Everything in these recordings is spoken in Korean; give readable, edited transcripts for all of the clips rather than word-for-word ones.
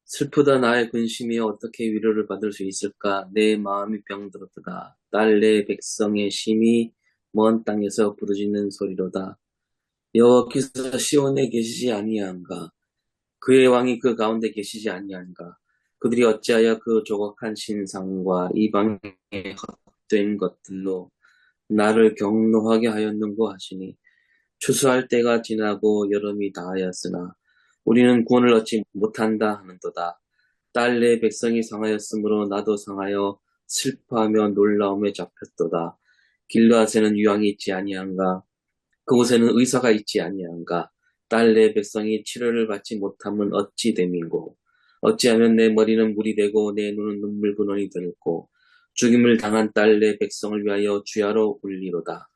슬프다 나의 근심이 어떻게 위로를 받을 수 있을까? 내 마음이 병들었도다. 딸 내 백성의 심히 먼 땅에서 부르짖는 소리로다. 여호와께서 시온에 계시지 아니한가? 그의 왕이 그 가운데 계시지 아니한가? 그들이 어찌하여 그 조각한 신상과 이방의 헛된 것들로 나를 경노하게 하였는고 하시니 추수할 때가 지나고 여름이 다하였으나 우리는 구원을 얻지 못한다 하는도다. 딸 내 백성이 상하였으므로 나도 상하여 슬퍼하며 놀라움에 잡혔도다. 길르앗에는 유황이 있지 아니한가? 그곳에는 의사가 있지 아니한가? 딸 내 백성이 치료를 받지 못함은 어찌 됨인고? 어찌하면 내 머리는 물이 되고 내 눈은 눈물 근원이 되고 죽임을 당한 딸 내 백성을 위하여 주야로 울리로다.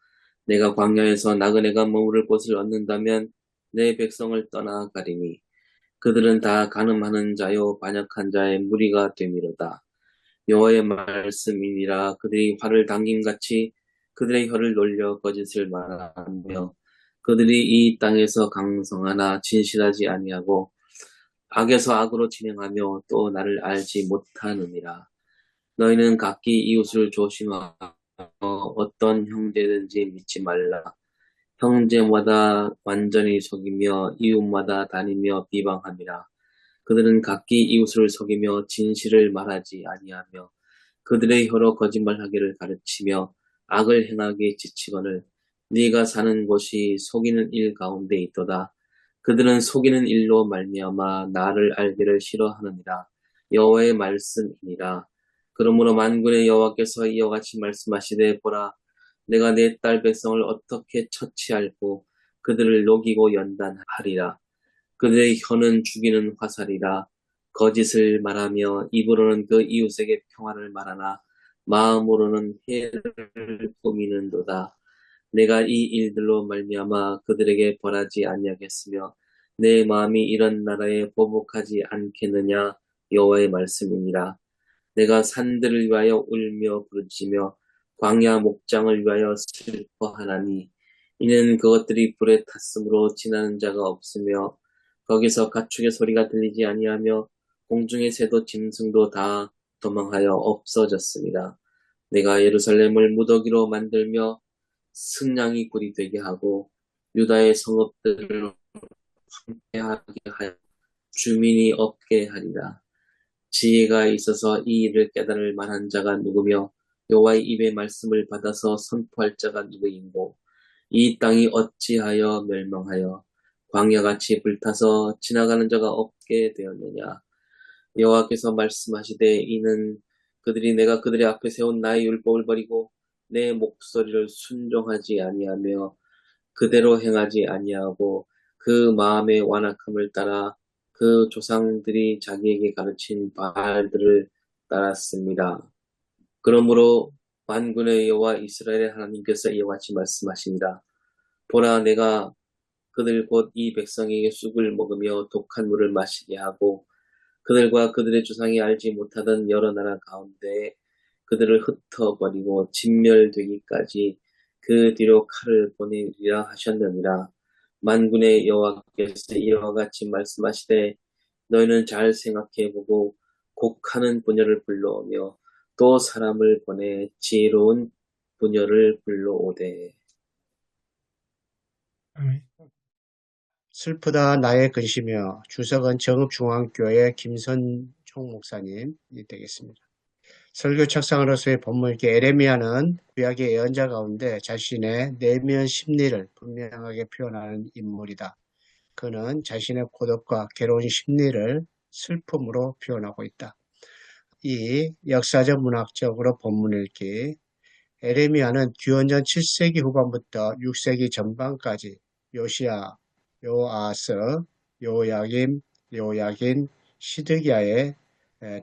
내가 광야에서 나그네가 머무를 곳을 얻는다면 내 백성을 떠나가리니 그들은 다 간음하는 자요 반역한 자의 무리가 되미로다. 여호와의 말씀이니라. 그들이 활을 당김같이 그들의 혀를 놀려 거짓을 말하며 그들이 이 땅에서 강성하나 진실하지 아니하고 악에서 악으로 진행하며 또 나를 알지 못하느니라. 너희는 각기 이웃을 조심하며 어떤 형제든지 믿지 말라. 형제마다 완전히 속이며 이웃마다 다니며 비방함이라. 그들은 각기 이웃을 속이며 진실을 말하지 아니하며 그들의 혀로 거짓말하기를 가르치며 악을 행하기 지치거늘 네가 사는 곳이 속이는 일 가운데 있도다. 그들은 속이는 일로 말미암아 나를 알기를 싫어하느니라. 여호와의 말씀이니라. 그러므로 만군의 여호와께서 이와 같이 말씀하시되 보라 내가 내 딸 백성을 어떻게 처치할고 그들을 녹이고 연단하리라. 그들의 혀는 죽이는 화살이라. 거짓을 말하며 입으로는 그 이웃에게 평화를 말하나 마음으로는 해를 꾸미는도다. 내가 이 일들로 말미암아 그들에게 벌하지 아니하겠으며 내 마음이 이런 나라에 보복하지 않겠느냐 여호와의 말씀이니라. 내가 산들을 위하여 울며 부르짖으며 광야 목장을 위하여 슬퍼하나니 이는 그것들이 불에 탔으므로 지나는 자가 없으며 거기서 가축의 소리가 들리지 아니하며 공중의 새도 짐승도 다 도망하여 없어졌습니다. 내가 예루살렘을 무더기로 만들며 승냥이 굴이 되게 하고 유다의 성읍들을 황폐하게 하여 주민이 없게 하리라. 지혜가 있어서 이 일을 깨달을 만한 자가 누구며 여호와의 입의 말씀을 받아서 선포할 자가 누구인고 이 땅이 어찌하여 멸망하여 광야같이 불타서 지나가는 자가 없게 되었느냐. 여호와께서 말씀하시되 이는 그들이 내가 그들의 앞에 세운 나의 율법을 버리고 내 목소리를 순종하지 아니하며 그대로 행하지 아니하고 그 마음의 완악함을 따라 그 조상들이 자기에게 가르친 바알들을 따랐습니다. 그러므로 만군의 여호와 이스라엘의 하나님께서 이와 같이 말씀하십니다. 보라 내가 그들 곧 이 백성에게 쑥을 먹으며 독한 물을 마시게 하고 그들과 그들의 조상이 알지 못하던 여러 나라 가운데 그들을 흩어버리고 진멸되기까지 그 뒤로 칼을 보내리라 하셨느니라. 만군의 여호와께서 이와 같이 말씀하시되 너희는 잘 생각해보고 곡하는 부녀를 불러오며 또 사람을 보내 지혜로운 부녀를 불러오되. 슬프다 나의 근심이여. 주석은 정읍중앙교회 김선총 목사님이 되겠습니다. 설교 책상으로서의 본문 에레미야는 구약의 예언자 가운데 자신의 내면 심리를 분명하게 표현하는 인물이다. 그는 자신의 고독과 괴로운 심리를 슬픔으로 표현하고 있다. 이 역사적 문학적으로 본문 읽기. 에레미야는 기원전 7세기 후반부터 6세기 전반까지 요시야, 요아스, 요야김, 요야긴, 시드기야의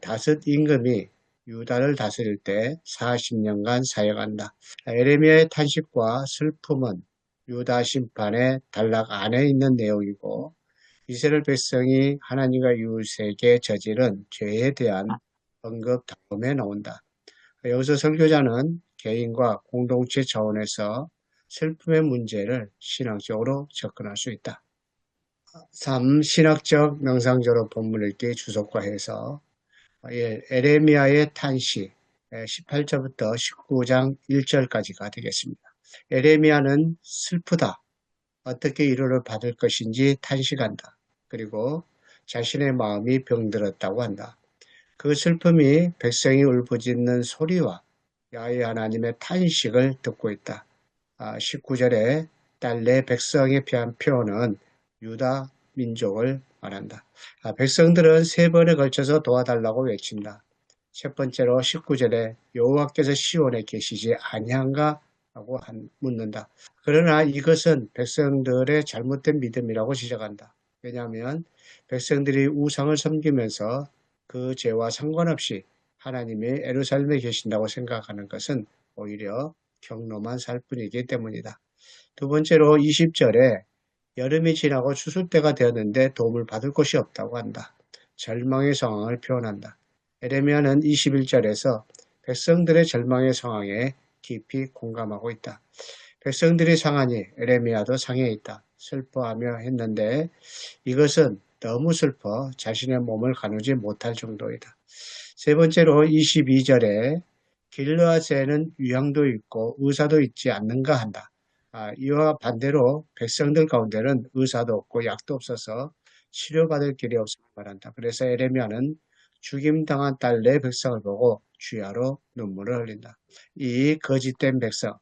다섯 임금이 유다를 다스릴 때 40년간 사역한다. 에레미야의 탄식과 슬픔은 유다 심판의 단락 안에 있는 내용이고 이스라엘 백성이 하나님과 이웃에게 저지른 죄에 대한 언급 다음에 나온다. 여기서 설교자는 개인과 공동체 차원에서 슬픔의 문제를 신앙적으로 접근할 수 있다. 3. 신학적 명상적으로 본문 읽기 주석화해서 에레미야의 탄시 18절부터 19장 1절까지가 되겠습니다. 에레미야는 슬프다. 어떻게 위로를 받을 것인지 탄식한다. 그리고 자신의 마음이 병들었다고 한다. 그 슬픔이 백성이 울부짖는 소리와 야훼 하나님의 탄식을 듣고 있다. 19절에 딸내 백성에 대한 표현은 유다 민족을 말한다. 백성들은 세 번에 걸쳐서 도와달라고 외친다. 첫 번째로 19절에 여호와께서 시온에 계시지 아니한가? 라고 묻는다. 그러나 이것은 백성들의 잘못된 믿음이라고 지적한다. 왜냐하면 백성들이 우상을 섬기면서 그 죄와 상관없이 하나님이 예루살렘에 계신다고 생각하는 것은 오히려 경로만 살 뿐이기 때문이다. 두 번째로 20절에 여름이 지나고 추수 때가 되었는데 도움을 받을 곳이 없다고 한다. 절망의 상황을 표현한다. 에레미야는 21절에서 백성들의 절망의 상황에 깊이 공감하고 있다. 백성들이 상하니 에레미야도 상해 있다. 슬퍼하며 했는데 이것은 너무 슬퍼 자신의 몸을 가누지 못할 정도이다. 세 번째로 22절에 길르앗에는 유향도 있고 의사도 있지 않는가 한다. 이와 반대로 백성들 가운데는 의사도 없고 약도 없어서 치료받을 길이 없음을 말한다. 그래서 에레미야는 죽임당한 딸 내 백성을 보고 주야로 눈물을 흘린다. 이 거짓된 백성,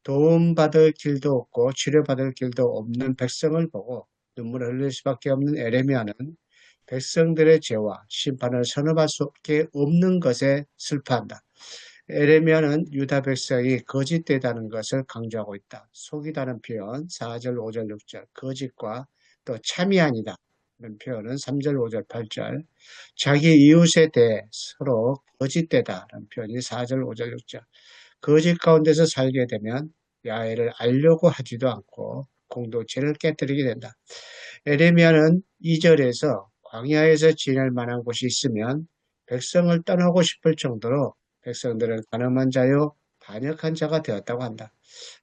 도움받을 길도 없고 치료받을 길도 없는 백성을 보고 눈물을 흘릴 수밖에 없는 에레미야는 백성들의 죄와 심판을 선언할 수밖에 없는 것에 슬퍼한다. 에레미야는 유다 백성이 거짓되다는 것을 강조하고 있다. 속이다는 표현 4절, 5절, 6절, 거짓과 또 참이 아니다. 이런 표현은 3절, 5절, 8절, 자기 이웃에 대해 서로 거짓되다라는 표현이 4절, 5절, 6절. 거짓 가운데서 살게 되면 야훼를 알려고 하지도 않고 공동체를 깨뜨리게 된다. 에레미야는 2절에서 광야에서 지낼 만한 곳이 있으면 백성을 떠나고 싶을 정도로 백성들은 가늠한 자요 반역한 자가 되었다고 한다.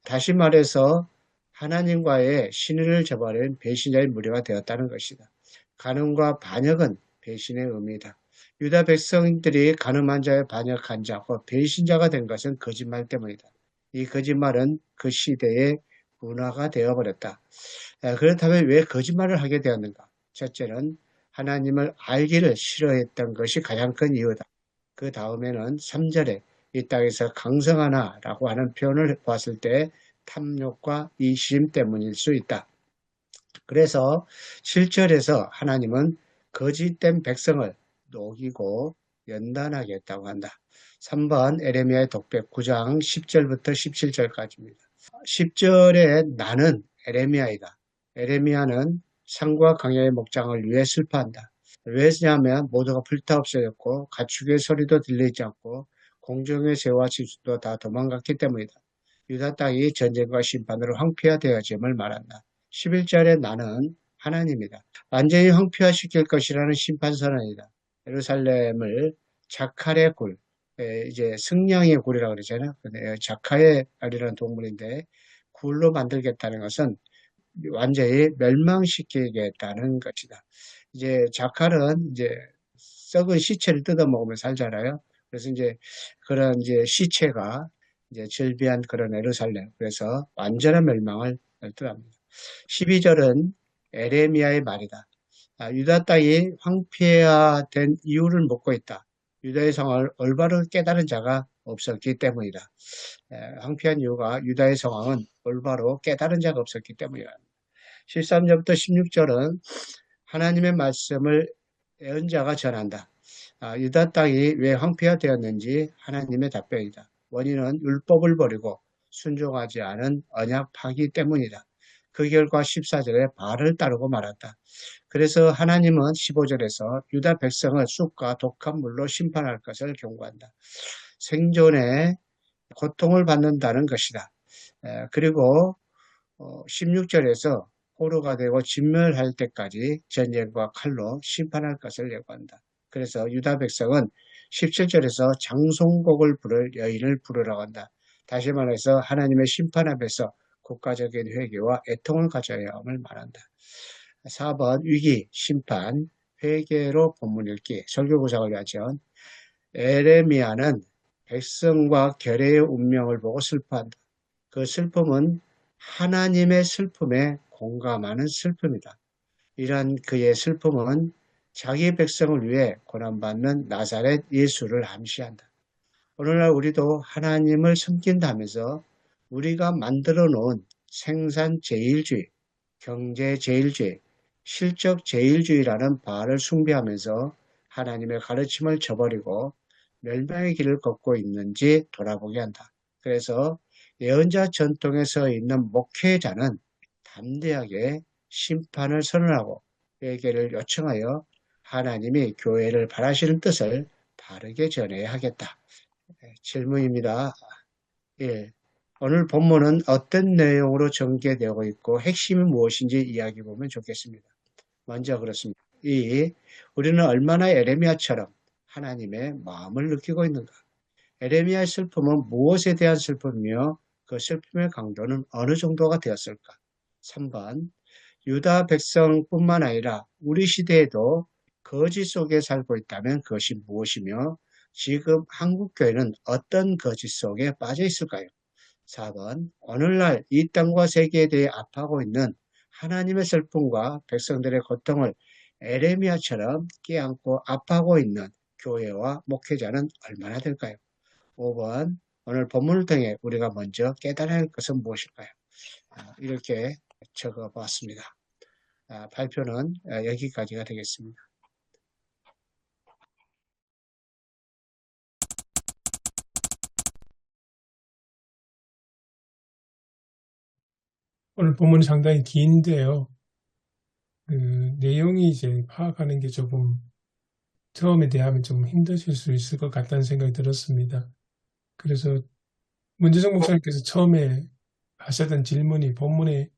다시 말해서 하나님과의 신의를 저버린 배신자의 무리가 되었다는 것이다. 가늠과 반역은 배신의 의미다. 유다 백성들이 가늠한 자에 반역한 자고 배신자가 된 것은 거짓말 때문이다. 이 거짓말은 그 시대의 문화가 되어버렸다. 그렇다면 왜 거짓말을 하게 되었는가? 첫째는 하나님을 알기를 싫어했던 것이 가장 큰 이유다. 그 다음에는 3절에 이 땅에서 강성하나라고 하는 표현을 보았을 때 탐욕과 이심 때문일 수 있다. 그래서 7절에서 하나님은 거짓된 백성을 녹이고 연단하겠다고 한다. 3번 에레미야의 독백 9장 10절부터 17절까지입니다. 10절에 나는 에레미야이다. 에레미야는 산과 강야의 목장을 위해 슬퍼한다. 왜냐하면 모두가 불타없어졌고 가축의 소리도 들리지 않고 공중의 새와 짐승도 다 도망갔기 때문이다. 유다 땅이 전쟁과 심판으로 황폐화되어짐을 말한다. 11절에 나는 하나님이다. 완전히 황폐화시킬 것이라는 심판 선언이다. 예루살렘을 자칼의 굴, 이제 승냥의 굴이라고 그러잖아요. 자칼의 알이라는 동물인데 굴로 만들겠다는 것은 완전히 멸망시키겠다는 것이다. 이제 자칼은 이제 썩은 시체를 뜯어 먹으면 살잖아요. 그래서 이제 그런 이제 시체가 이제 절비한 그런 예루살렘. 그래서 완전한 멸망을 뜻합니다. 12절은 에레미야의 말이다. 유다 땅이 황폐화된 이유를 묻고 있다. 유다의 상황을 올바로 깨달은 자가 없었기 때문이다. 황폐한 이유가 유다의 상황은 올바로 깨달은 자가 없었기 때문이다. 13절부터 16절은 하나님의 말씀을 예언자가 전한다. 유다 땅이 왜 황폐화되었는지 하나님의 답변이다. 원인은 율법을 버리고 순종하지 않은 언약 파기 때문이다. 그 결과 14절에 바알을 따르고 말았다. 그래서 하나님은 15절에서 유다 백성을 쑥과 독한 물로 심판할 것을 경고한다. 생존에 고통을 받는다는 것이다. 그리고 16절에서 포로가 되고 진멸할 때까지 전쟁과 칼로 심판할 것을 예고한다. 그래서 유다 백성은 17절에서 장송곡을 부를 여인을 부르라고 한다. 다시 말해서 하나님의 심판 앞에서 국가적인 회개와 애통을 가져야 함을 말한다. 4번 위기, 심판, 회개로 본문 읽기, 설교 구상을 위하죠. 에레미야는 백성과 결의의 운명을 보고 슬퍼한다. 그 슬픔은 하나님의 슬픔에 공감하는 슬픔이다. 이러한 그의 슬픔은 자기 백성을 위해 고난받는 나사렛 예수를 암시한다. 오늘날 우리도 하나님을 섬긴다면서 우리가 만들어 놓은 생산 제일주의, 경제 제일주의, 실적 제일주의라는 바알을 숭배하면서 하나님의 가르침을 저버리고 멸망의 길을 걷고 있는지 돌아보게 한다. 그래서 예언자 전통에 서 있는 목회자는 담대하게 심판을 선언하고 회개를 요청하여 하나님이 교회를 바라시는 뜻을 바르게 전해야 하겠다. 질문입니다. 1. 오늘 본문은 어떤 내용으로 전개되고 있고 핵심이 무엇인지 이야기해 보면 좋겠습니다. 먼저 그렇습니다. 2. 우리는 얼마나 에레미야처럼 하나님의 마음을 느끼고 있는가? 에레미야의 슬픔은 무엇에 대한 슬픔이며 그 슬픔의 강도는 어느 정도가 되었을까? 3번. 유다 백성뿐만 아니라 우리 시대에도 거짓 속에 살고 있다면 그것이 무엇이며 지금 한국교회는 어떤 거짓 속에 빠져 있을까요? 4번. 오늘날 이 땅과 세계에 대해 아파하고 있는 하나님의 슬픔과 백성들의 고통을 에레미야처럼 끼안고 아파하고 있는 교회와 목회자는 얼마나 될까요? 5번. 오늘 본문을 통해 우리가 먼저 깨달아야 할 것은 무엇일까요? 이렇게 적어봤습니다. 발표는 여기까지가 되겠습니다. 오늘 본문이 상당히 긴데요. 그 내용이 이제 파악하는 게 조금 처음에 대하면 좀 힘드실 수 있을 것 같다는 생각이 들었습니다. 그래서 문재성 목사님께서 처음에 하셨던 질문이 본문에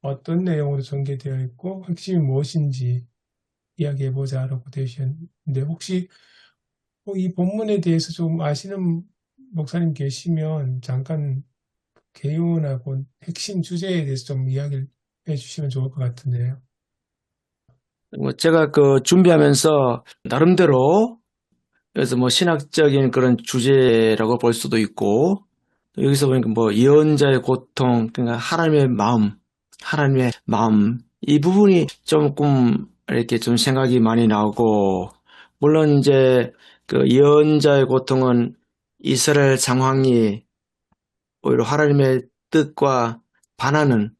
어떤 내용으로 전개되어 있고 핵심이 무엇인지 이야기해보자라고 되셨는데 혹시 이 본문에 대해서 좀 아시는 목사님 계시면 잠깐 개요하고 핵심 주제에 대해서 좀 이야기를 해주시면 좋을 것 같은데요. 제가 준비하면서 나름대로 그래서 신학적인 그런 주제라고 볼 수도 있고 또 여기서 보니까 예언자의 고통, 그러니까 하나님의 마음 이 부분이 조금 이렇게 좀 생각이 많이 나오고 물론 이제 그 예언자의 고통은 이스라엘 상황이 오히려 하나님의 뜻과 반하는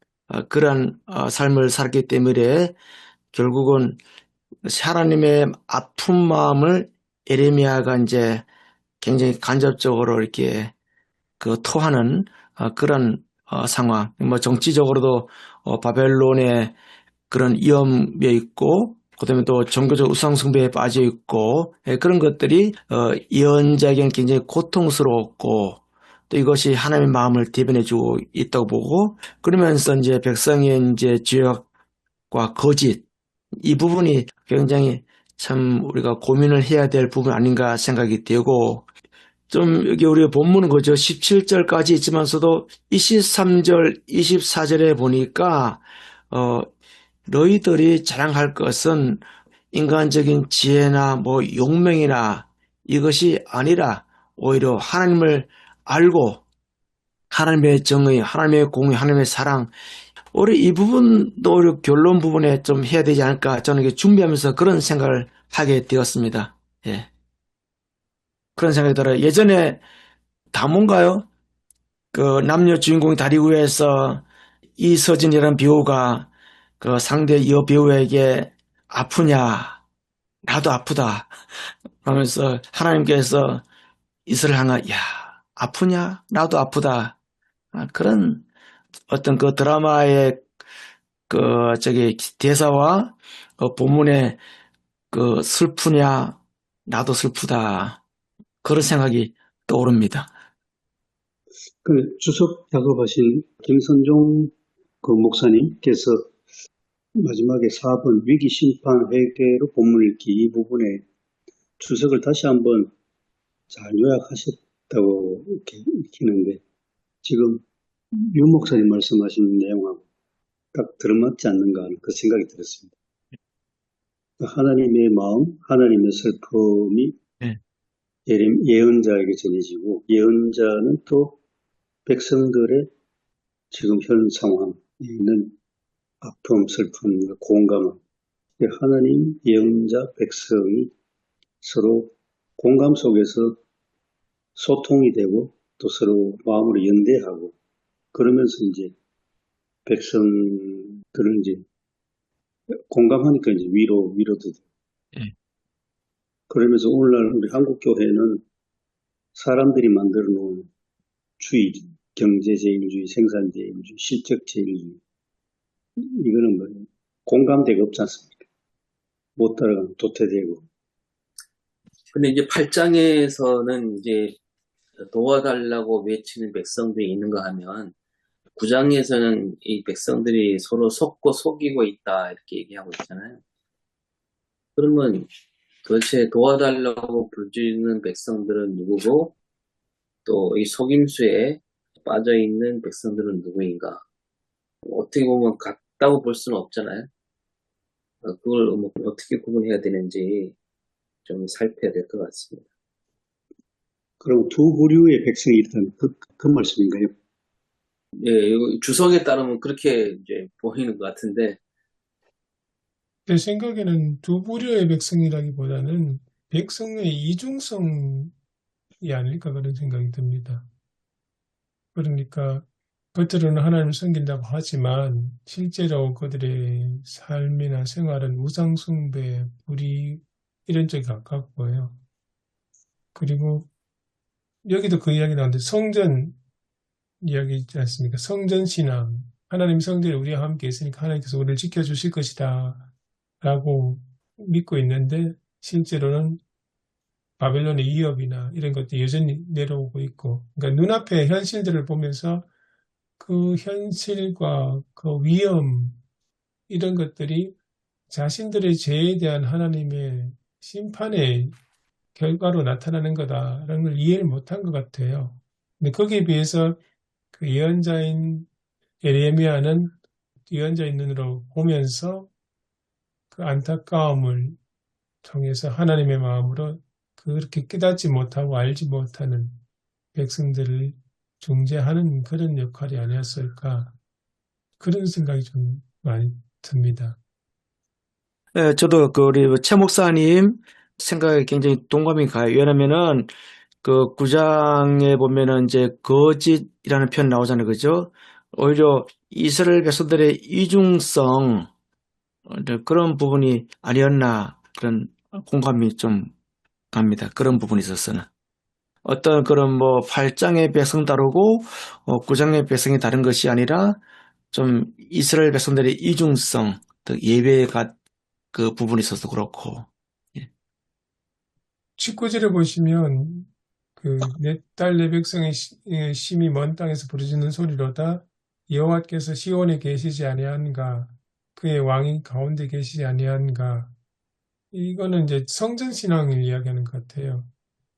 그런 삶을 살기 때문에 결국은 하나님의 아픈 마음을 에레미야가 이제 굉장히 간접적으로 이렇게 토하는 그런 상황. 정치적으로도 바벨론의 그런 위험에 있고, 그다음에 또 종교적 우상숭배에 빠져 있고, 그런 것들이 예언자에게는 굉장히 고통스러웠고, 또 이것이 하나님의 마음을 대변해주고 있다고 보고, 그러면서 이제 백성의 이제 죄악과 거짓 이 부분이 굉장히 참 우리가 고민을 해야 될 부분 아닌가 생각이 되고 좀 여기 우리 본문은 그죠 17절까지 있지만서도 23절 24절에 보니까 너희들이 자랑할 것은 인간적인 지혜나 용맹이나 이것이 아니라 오히려 하나님을 알고 하나님의 정의, 하나님의 공의, 하나님의 사랑 우리 이 부분도 우리 결론 부분에 좀 해야 되지 않을까 저는 이게 준비하면서 그런 생각을 하게 되었습니다. 예. 그런 생각이 들어요. 예전에 다뭔가요? 그 남녀 주인공이 다리 위에서 이서진이라는 배우가 그 상대 여 배우에게 아프냐? 나도 아프다. 하면서 하나님께서 이스라엘 향하 야, 아프냐? 나도 아프다. 그런 어떤 그 드라마의 대사와 본문의 슬프냐? 나도 슬프다. 그런 생각이 떠오릅니다. 주석 작업하신 김선종 목사님께서 마지막에 4번 위기 심판 회개로 본문 읽기 이 부분에 주석을 다시 한번 잘 요약하셨다고 이렇게 읽히는데 지금 유 목사님 말씀하신 내용하고 딱 들어맞지 않는가 하는 그 생각이 들었습니다. 하나님의 마음, 하나님의 슬픔이 네. 예언자에게 전해지고 예언자는 또 백성들의 지금 현 상황에 있는 아픔, 슬픔, 공감을 하나님, 예언자, 백성이 서로 공감 속에서 소통이 되고 또 서로 마음으로 연대하고 그러면서 이제 백성들은 이제 공감하니까 이제 위로도 되고 예. 그러면서 오늘날 우리 한국 교회는 사람들이 만들어 놓은 주의, 경제제일주의, 생산제일주의, 실적제일주의 이거는 뭐 공감대가 없지 않습니까? 못 따라가면 도태되고. 근데 이제 8장에서는 이제 도와달라고 외치는 백성들이 있는가 하면 9장에서는 이 백성들이 서로 속고 속이고 있다 이렇게 얘기하고 있잖아요. 그러면 도대체 도와달라고 부르짖는 백성들은 누구고 또 이 속임수에 빠져있는 백성들은 누구인가? 어떻게 보면 같다고 볼 수는 없잖아요. 그걸 뭐 어떻게 구분해야 되는지 좀 살펴야 될 것 같습니다. 그럼 두 부류의 백성이 있다는 그 말씀인가요? 예, 이거 주석에 따르면 그렇게 이제 보이는 것 같은데, 제 생각에는 두 부류의 백성이라기보다는 백성의 이중성이 아닐까 그런 생각이 듭니다. 그러니까 겉으로는 하나님을 섬긴다고 하지만 실제로 그들의 삶이나 생활은 우상숭배, 불의 이런 쪽에 가깝고요. 그리고 여기도 그 이야기 나오는데 성전 이야기 있지 않습니까? 성전신앙. 하나님 성전에 우리와 함께 있으니까 하나님께서 우리를 지켜주실 것이다 라고 믿고 있는데 실제로는 바벨론의 위협이나 이런 것들이 여전히 내려오고 있고 그러니까 눈앞의 현실들을 보면서 그 현실과 그 위험 이런 것들이 자신들의 죄에 대한 하나님의 심판의 결과로 나타나는 거다라는 걸 이해를 못한 것 같아요. 근데 거기에 비해서 그 예언자인 에레미야는 예언자의 눈으로 보면서 그 안타까움을 통해서 하나님의 마음으로 그렇게 깨닫지 못하고 알지 못하는 백성들을 중재하는 그런 역할이 아니었을까 그런 생각이 좀 많이 듭니다. 예, 저도 우리 최 목사님 생각에 굉장히 동감이 가요. 왜냐면은 그 9장에 보면은 이제 거짓이라는 표현 나오잖아요. 그죠? 오히려 이스라엘 백성들의 이중성, 그런 부분이 아니었나 그런 공감이 좀 갑니다. 그런 부분이 있어서는. 어떤 그런 뭐 8장의 백성 다르고 9장의 백성이 다른 것이 아니라 좀 이스라엘 백성들의 이중성, 또 예배가 그 부분이 있어서 그렇고. 예. 19절에 보시면 그 내 딸 내 백성의 심히 먼 땅에서 부르짖는 소리로다 여호와께서 시온에 계시지 아니한가 그의 왕이 가운데 계시지 아니한가 이거는 이제 성전 신앙을 이야기하는 것 같아요.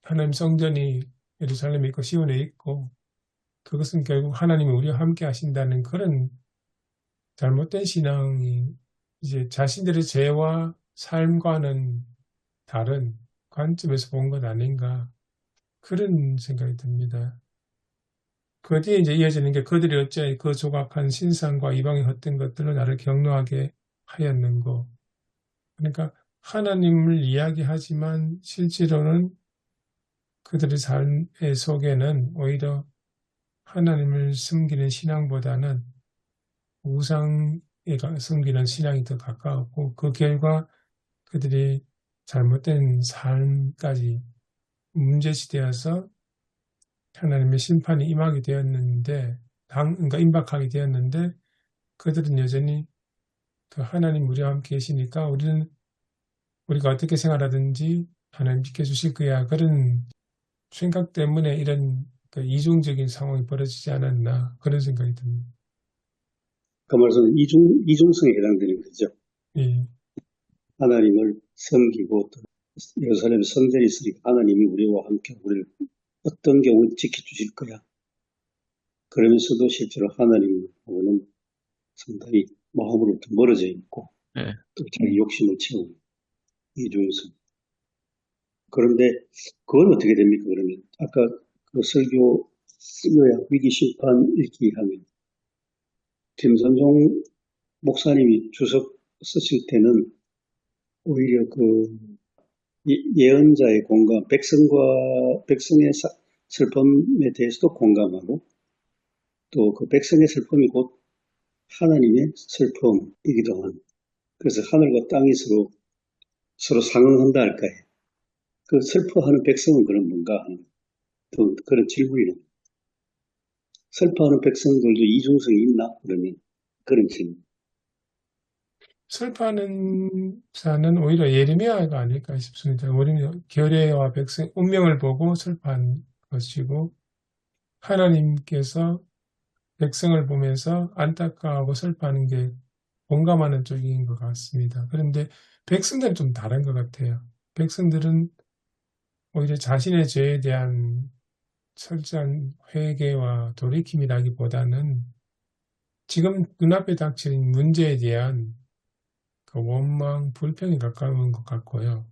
하나님 성전이 예루살렘에 있고 시온에 있고 그것은 결국 하나님이 우리와 함께 하신다는 그런 잘못된 신앙이 이제 자신들의 죄와 삶과는 다른 관점에서 본 것 아닌가 그런 생각이 듭니다. 그 뒤에 이제 이어지는 게 그들이 어찌 그 조각한 신상과 이방의 헛된 것들로 나를 경노하게 하였는고 그러니까 하나님을 이야기하지만 실제로는 그들의 삶의 속에는 오히려 하나님을 섬기는 신앙보다는 우상에 섬기는 신앙이 더 가까웠고 그 결과 그들이 잘못된 삶까지 문제시되어서 하나님의 심판이 임하게 되었는데 그러니까 임박하게 되었는데 그들은 여전히 그 하나님 우리와 함께 계시니까 우리가 어떻게 생활하든지 하나님 지켜주실 거야 그런 생각 때문에 이런 그 이중적인 상황이 벌어지지 않았나 그런 생각이 듭니다. 그 말씀은 이중성에 해당되는 거죠. 예. 하나님을 섬기고 또 예루살렘 성전이 있으니까 하나님이 우리와 함께 우리를 어떤 경우 지켜주실 거야. 그러면서도 실제로 하나님하고는 상당히 마음으로부터 멀어져 있고 예. 또 자기 욕심을 채우는 이중성. 그런데 그건 어떻게 됩니까? 그러면 아까 그 설교 요약 위기 심판 읽기 하면 김선종 목사님이 주석 쓰실 때는 오히려 그 예언자의 공감, 백성의 슬픔에 대해서도 공감하고 또 그 백성의 슬픔이 곧 하나님의 슬픔이기도 한. 그래서 하늘과 땅이 서로 상응한다 할까요? 그 슬퍼하는 백성은 그런 뭔가 하는 또 그런 질문이 납니다. 슬퍼하는 백성들도 이중성이 있나? 그러면 그런 질문. 슬퍼하는 자는 오히려 예레미야가 아닐까 싶습니다. 우리는 결례와 백성 운명을 보고 슬퍼한 것이고 하나님께서 백성을 보면서 안타까워하고 슬퍼하는 게 공감하는 쪽인 것 같습니다. 그런데 백성들은 좀 다른 것 같아요. 백성들은 오히려 자신의 죄에 대한 철저한 회개와 돌이킴이라기보다는 지금 눈앞에 닥친 문제에 대한 그 원망, 불평에 가까운 것 같고요.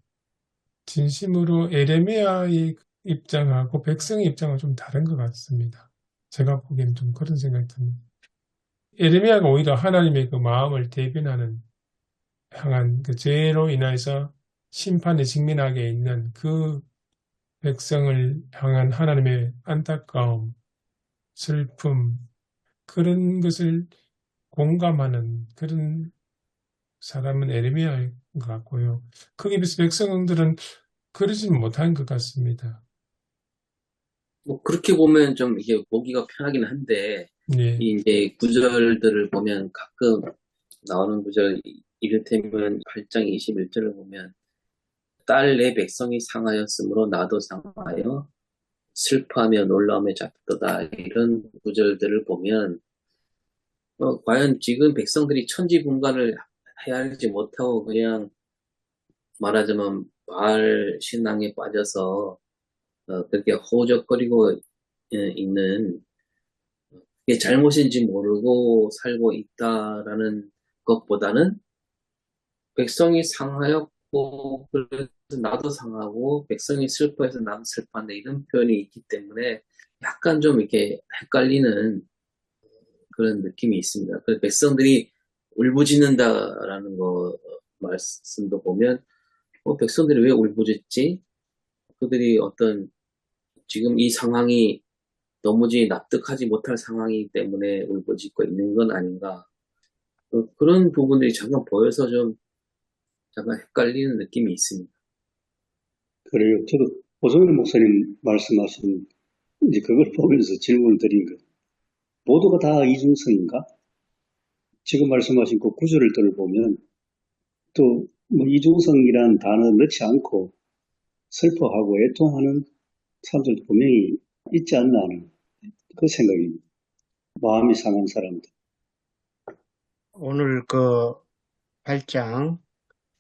진심으로 에레미야의 입장하고 백성의 입장은 좀 다른 것 같습니다. 제가 보기에는 좀 그런 생각이 듭니다. 에레미야가 오히려 하나님의 그 마음을 대변하는 향한 그 죄로 인해서 심판에 직면하게 있는 그 백성을 향한 하나님의 안타까움, 슬픔, 그런 것을 공감하는 그런 사람은 에레미야인 것 같고요. 거기에 비해서 백성들은 그러지는 못한 것 같습니다. 뭐 그렇게 보면 좀 이게 보기가 편하긴 한데 예, 이제 구절들을 보면 가끔 나오는 구절 이를테면 8장 21절을 보면 딸 내 백성이 상하였으므로 나도 상하여 슬퍼하며 놀라움에 잡혔다 이런 구절들을 보면 과연 지금 백성들이 천지분간을 헤아리지 못하고 그냥 말하자면 바알 신앙에 빠져서 그렇게 허우적거리고 있는 그게 잘못인지 모르고 살고 있다라는 것보다는 백성이 상하였고 그래서 나도 상하고 백성이 슬퍼해서 나도 슬퍼한다 이런 표현이 있기 때문에 약간 좀 이렇게 헷갈리는 그런 느낌이 있습니다. 그 백성들이 울부짖는다라는 거 말씀도 보면 백성들이 왜 울부짖지? 그들이 어떤 지금 이 상황이 도무지 납득하지 못할 상황이기 때문에 울부짖고 있는 건 아닌가. 그런 부분들이 잠깐 보여서 좀 잠깐 헷갈리는 느낌이 있습니다. 그래요. 저도 오성일 목사님 말씀하신 이제 그걸 보면서 질문을 드린 거. 모두가 다 이중성인가? 지금 말씀하신 그 구절을 들어보면 또 뭐 이중성이란 단어 넣지 않고 슬퍼하고 애통하는 사람들도 분명히 있지 않나 하는 그 생각입니다. 마음이 상한 사람들. 오늘 그 8장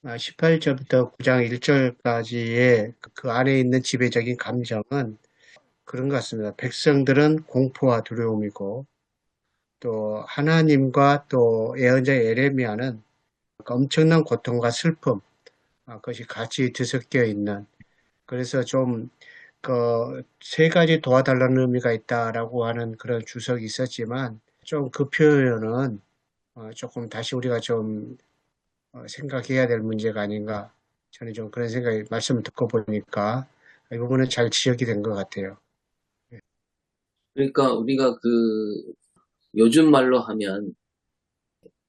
18절부터 9장 1절까지의 그 안에 있는 지배적인 감정은 그런 것 같습니다. 백성들은 공포와 두려움이고 또 하나님과 또 예언자 예레미야는 엄청난 고통과 슬픔 그것이 같이 뒤섞여 있는 그래서 좀 그 세 가지 도와달라는 의미가 있다라고 하는 그런 주석이 있었지만 좀 그 표현은 조금 다시 우리가 좀 생각해야 될 문제가 아닌가 저는 좀 그런 생각이 말씀을 듣고 보니까 이 부분은 잘 지적이 된 것 같아요. 그러니까 우리가 요즘 말로 하면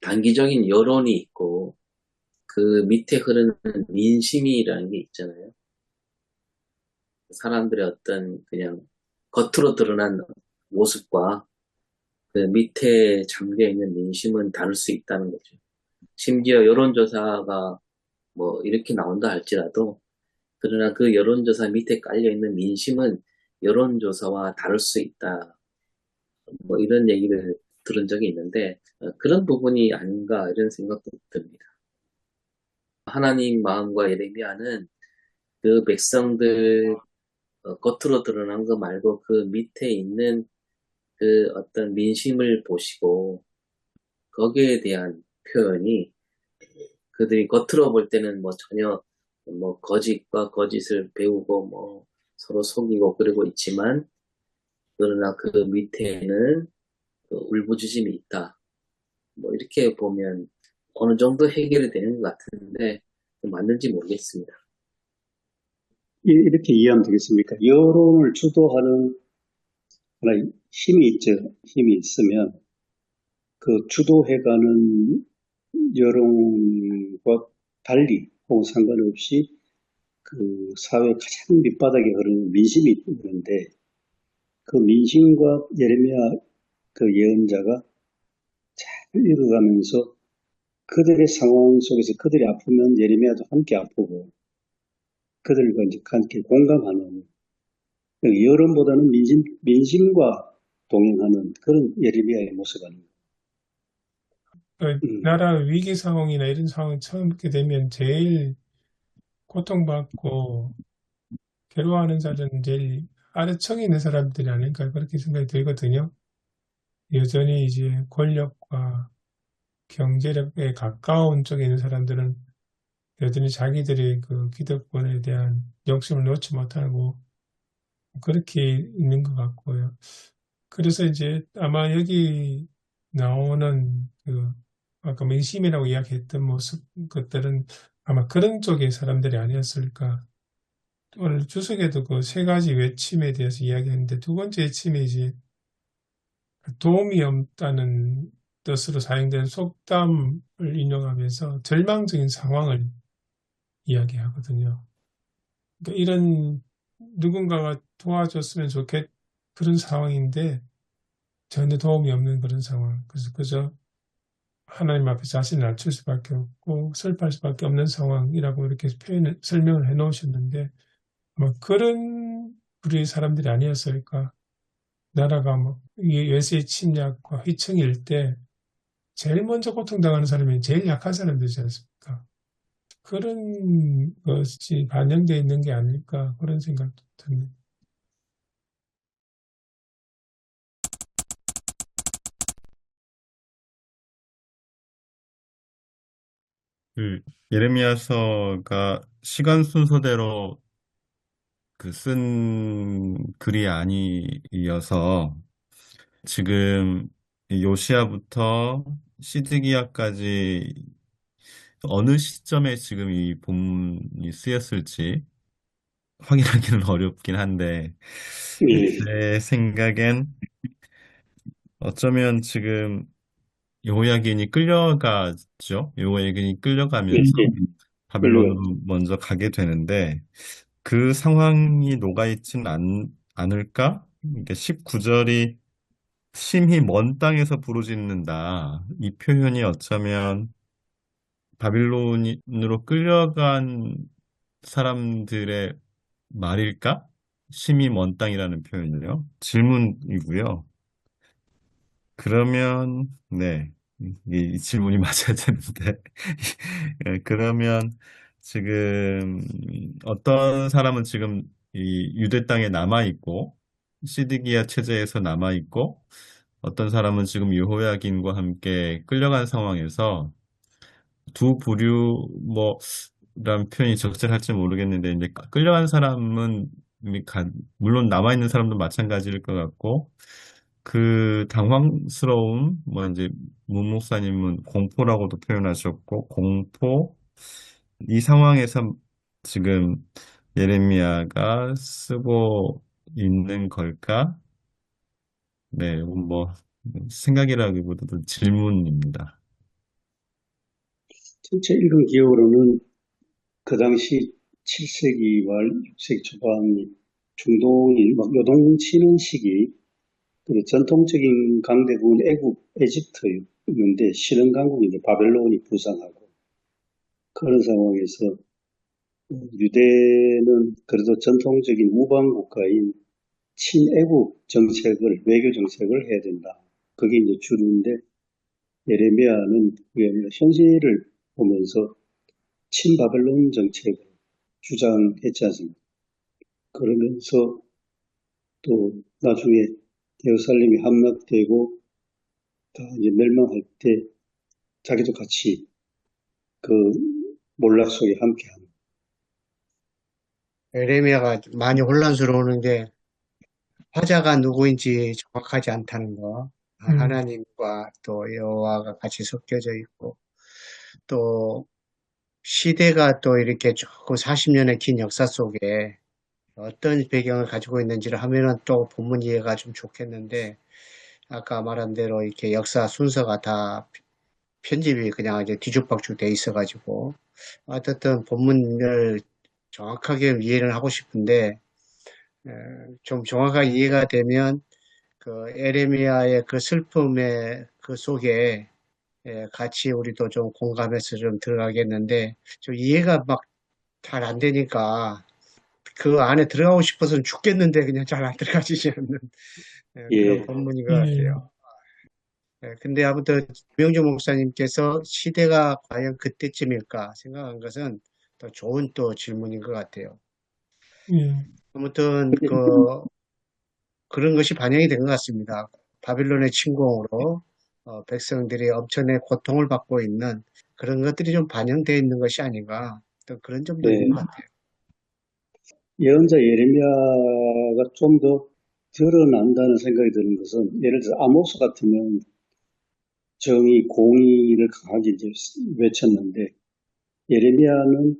단기적인 여론이 있고 그 밑에 흐르는 민심이라는 게 있잖아요. 사람들의 어떤 그냥 겉으로 드러난 모습과 그 밑에 잠겨 있는 민심은 다를 수 있다는 거죠. 심지어 여론조사가 뭐 이렇게 나온다 할지라도 그러나 그 여론조사 밑에 깔려 있는 민심은 여론조사와 다를 수 있다. 뭐 이런 얘기를 들은 적이 있는데 그런 부분이 아닌가 이런 생각도 듭니다. 하나님 마음과 예레미야는 그 백성들 겉으로 드러난 거 말고 그 밑에 있는 그 어떤 민심을 보시고 거기에 대한 표현이 그들이 겉으로 볼 때는 뭐 전혀 뭐 거짓과 거짓을 배우고 뭐 서로 속이고 그러고 있지만 그러나 그 밑에는 그 울부짖음이 있다. 뭐 이렇게 보면 어느 정도 해결이 되는 것 같은데 맞는지 모르겠습니다. 이렇게 이해하면 되겠습니까? 여론을 주도하는 하나의 힘이 있죠. 힘이 있으면 그 주도해가는 여론과 달리 혹은 상관없이 그 사회 가장 밑바닥에 흐르는 민심이 있는데 그 민심과 예레미야 그 예언자가 잘 읽어가면서 그들의 상황 속에서 그들이 아프면 예레미야도 함께 아프고 그들과 이제 함께 공감하는 여론보다는 민심과 동행하는 그런 예레미야의 모습 아닙니다. 나라 위기 상황이나 이런 상황이 처음 있게 되면 제일 고통받고 괴로워하는 사람은 제일 아래층에 있는 사람들이 아닐까 그렇게 생각이 들거든요. 여전히 이제 권력과 경제력에 가까운 쪽에 있는 사람들은 여전히 자기들의 그 기득권에 대한 욕심을 놓지 못하고 그렇게 있는 것 같고요. 그래서 이제 아마 여기 나오는 그 아까 민심이라고 이야기했던 모습 것들은 아마 그런 쪽의 사람들이 아니었을까. 오늘 주석에도 그 세 가지 외침에 대해서 이야기했는데 두 번째 외침이 이제 도움이 없다는 뜻으로 사용된 속담을 인용하면서 절망적인 상황을 이야기하거든요. 그러니까 이런 누군가가 도와줬으면 좋겠 그런 상황인데 전혀 도움이 없는 그런 상황. 그래서 그저 하나님 앞에 자신을 낮출 수밖에 없고 슬퍼할 수밖에 없는 상황이라고 이렇게 설명을 해 놓으셨는데 뭐 그런 부류의 사람들이 아니었을까. 나라가 뭐 외세의 침략과 휘청일 때 제일 먼저 고통당하는 사람이 제일 약한 사람들이지 않습니까? 그런 것이 반영되어 있는 게 아닐까 그런 생각도 듭니다. 그 예레미야서가 시간 순서대로 그 쓴 글이 아니어서 지금 요시야부터 시드기야까지 어느 시점에 지금 이 본문이 쓰였을지 확인하기는 어렵긴 한데 예, 제 생각엔 어쩌면 지금 여호야긴이 끌려가죠. 여호야긴이 예, 끌려가면서 바벨론으로 끌려갔죠. 먼저 가게 되는데 그 상황이 녹아있진 않을까? 그러니까 19절이 심히 먼 땅에서 부르짖는다. 이 표현이 어쩌면 바빌론으로 끌려간 사람들의 말일까? 심히 먼 땅이라는 표현이요. 질문이고요. 그러면, 네. 이 질문이 맞아야 되는데. 예, 그러면 지금 어떤 사람은 지금 이 유대 땅에 남아있고, 시드기야 체제에서 남아있고, 어떤 사람은 지금 여호야긴과 함께 끌려간 상황에서 두 부류, 뭐, 란 표현이 적절할지 모르겠는데, 이제 끌려간 사람은 물론 남아있는 사람도 마찬가지일 것 같고, 그 당황스러움, 뭐 이제 문 목사님은 공포라고도 표현하셨고, 공포, 이 상황에서 지금 예레미야가 쓰고 있는 걸까? 네, 뭐, 생각이라기보다도 질문입니다. 전체 읽은 기억으로는 그 당시 7세기 말 6세기 초반이 중동이 막 요동치는 시기, 그리고 전통적인 강대국은 애국, 에집트였는데 신흥 강국이 이제 바벨론이 부상하고 그런 상황에서 유대는 그래도 전통적인 우방 국가인 친애국 정책을, 외교 정책을 해야 된다. 그게 이제 주류인데 예레미야는 그게 아니라 현실을 보면서 친바벨론 정책을 주장했지 않습니까? 그러면서 또 나중에 예루살렘이 함락되고 다 이제 멸망할 때 자기도 같이 그 몰락 속에 함께하는. 에레미야가 많이 혼란스러우는 게 화자가 누구인지 정확하지 않다는 거. 하나님과 또 여호와가 같이 섞여져 있고 또 시대가 또 이렇게 조금 40년의 긴 역사 속에 어떤 배경을 가지고 있는지를 하면은 또 본문 이해가 좀 좋겠는데 아까 말한 대로 이렇게 역사 순서가 다 편집이 그냥 이제 뒤죽박죽 돼 있어가지고 어쨌든 본문을 정확하게 이해를 하고 싶은데 에, 좀 정확하게 이해가 되면 그 에레미야의 그 슬픔의 그 속에 같이 우리도 좀 공감해서 좀 들어가겠는데 좀 이해가 막 잘 안 되니까 그 안에 들어가고 싶어서는 죽겠는데 그냥 잘 안 들어가지지 않는 그런 예, 본문인 것 예, 같아요. 근데 아무튼 김영주 목사님께서 시대가 과연 그때쯤일까 생각한 것은 더 좋은 또 질문인 것 같아요. 예, 아무튼 그런 것이 반영이 된 것 같습니다. 바빌론의 침공으로 백성들이 엄청난 고통을 받고 있는 그런 것들이 좀 반영되어 있는 것이 아닌가 또 그런 점도 있는 것 네. 같아요. 예언자 예레미야가 좀 더 드러난다는 생각이 드는 것은 예를 들어 아모스 같으면 정의, 공의를 강하게 이제 외쳤는데 예레미야는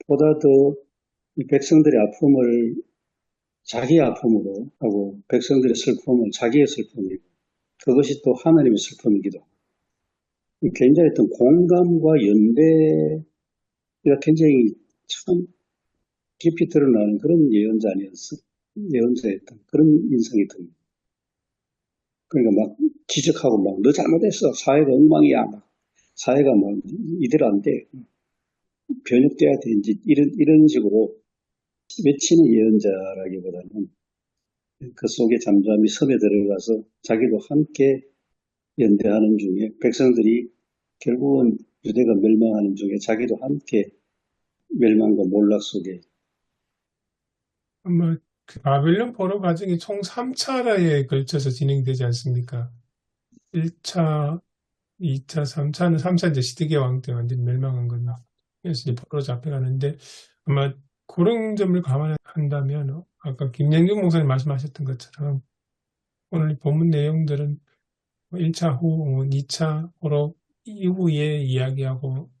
보다 더 이 백성들의 아픔을 자기의 아픔으로 하고 백성들의 슬픔을 자기의 슬픔이고 그것이 또 하나님의 슬픔이기도 하고 굉장히 어떤 공감과 연대가 굉장히 참 깊이 드러나는 그런 예언자였던 그런 인상이 듭니다. 그러니까 막 지적하고 막 너 잘못했어. 사회가 엉망이야. 막 사회가 막 이대로 안 돼. 변혁돼야 돼. 이제 이런 식으로 외치는 예언자라기보다는 그 속에 잠잠히 섬에 들어가서 자기도 함께 연대하는 중에 백성들이 결국은 유대가 멸망하는 중에 자기도 함께 멸망과 몰락 속에 아마 그 바빌론 포로 과정이 총 3차에 걸쳐서 진행되지 않습니까? 1차, 2차, 3차는 3차 이제 시드기야 왕 때 완전히 멸망한 거죠. 그래서 이제 포로 잡혀가는데 아마 그런 점을 감안한다면 아까 김영경 목사님 말씀하셨던 것처럼 오늘 본문 내용들은 1차 후, 2차 포로 이후에 이야기하고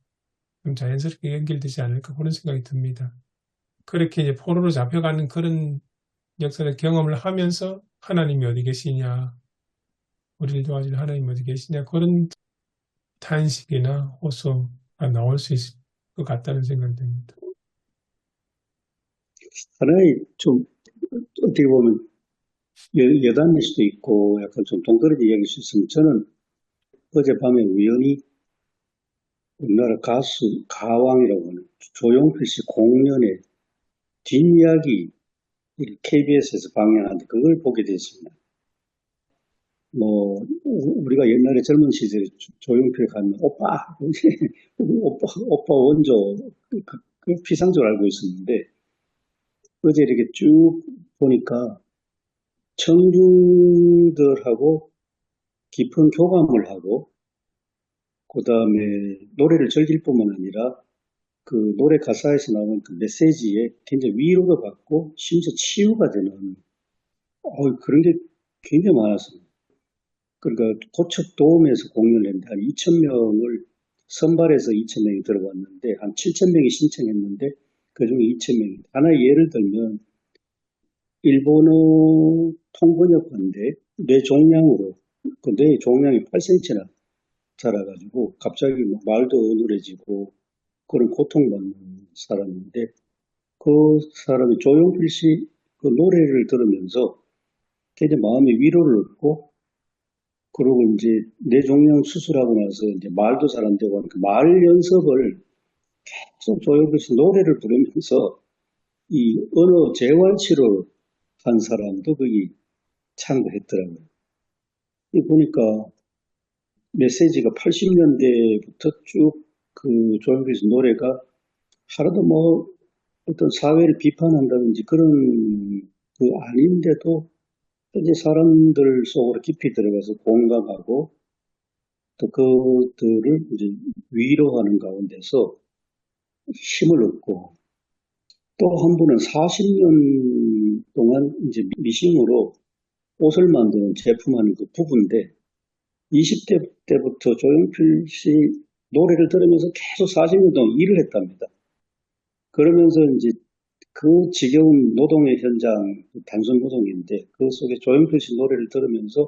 좀 자연스럽게 연결되지 않을까 그런 생각이 듭니다. 그렇게 이제 포로로 잡혀가는 그런 역사의 경험을 하면서 하나님이 어디 계시냐, 우리를 도와줄 하나님이 어디 계시냐 그런 탄식이나 호소가 나올 수 있을 것 같다는 생각이 듭니다. 하나의 좀 어떻게 보면 여담일 수도 있고 약간 좀 동떨어진 이야기일 수 있으면 저는 어젯밤에 우연히 우리나라 가수 가왕이라고 하는 조용필 씨 공연의 뒷이야기 KBS에서 방영하는데 그걸 보게 됐습니다. 뭐 우리가 옛날에 젊은 시절에 조용필 가면 오빠 오빠 원조 그 피상적으로 알고 있었는데 어제 이렇게 쭉 보니까 청중들하고 깊은 교감을 하고 그 다음에 노래를 즐길 뿐만 아니라 그 노래 가사에서 나오는 그 메시지에 굉장히 위로도 받고 심지어 치유가 되는 그런 게 굉장히 많았습니다. 그러니까 고척돔에서 공연을 했는데 한 2,000명을 선발해서 2,000명이 들어왔는데 한 7,000명이 신청했는데 그중에 2,000명이 하나의 예를 들면 일본어 통번역관인데 뇌 종양으로 그 뇌 종양이 8cm나 자라가지고 갑자기 말도 어눌해지고 그런 고통받는 사람인데 그 사람이 조용필 씨 그 노래를 들으면서 굉장히 마음의 위로를 얻고 그리고 이제 뇌종양 수술하고 나서 이제 말도 잘 안 되고 하니까 말 연습을 계속 조용필 씨 노래를 부르면서 이 언어 재활치료 한 사람도 거기 참가했더라고요. 보니까 메시지가 80년대부터 쭉 그 조용필 씨 노래가 하나도 뭐 어떤 사회를 비판한다든지 그런 그 아닌데도 현재 사람들 속으로 깊이 들어가서 공감하고 또 그들을 이제 위로하는 가운데서 힘을 얻고, 또 한 분은 40년 동안 이제 미싱으로 옷을 만드는 제품하는 그 부부인데, 20대 때부터 조용필 씨 노래를 들으면서 계속 40년 동안 일을 했답니다. 그러면서 이제 그 지겨운 노동의 현장, 단순 노동인데, 그 속에 조용필 씨 노래를 들으면서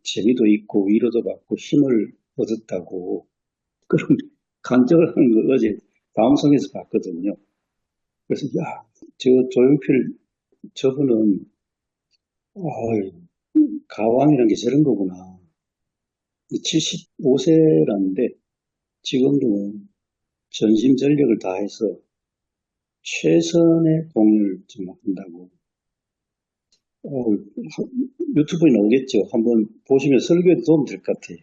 재미도 있고 위로도 받고 힘을 얻었다고 그런 간증을 하는 걸 어제 방송에서 봤거든요. 그래서 야, 저 조용필 저분은 가왕이라는 게 저런 거구나. 75세라는데 지금도 전심전력을 다해서 최선의 공을 지금 한다고. 유튜브에 나오겠죠. 한번 보시면 설교에 도움 될 것 같아요.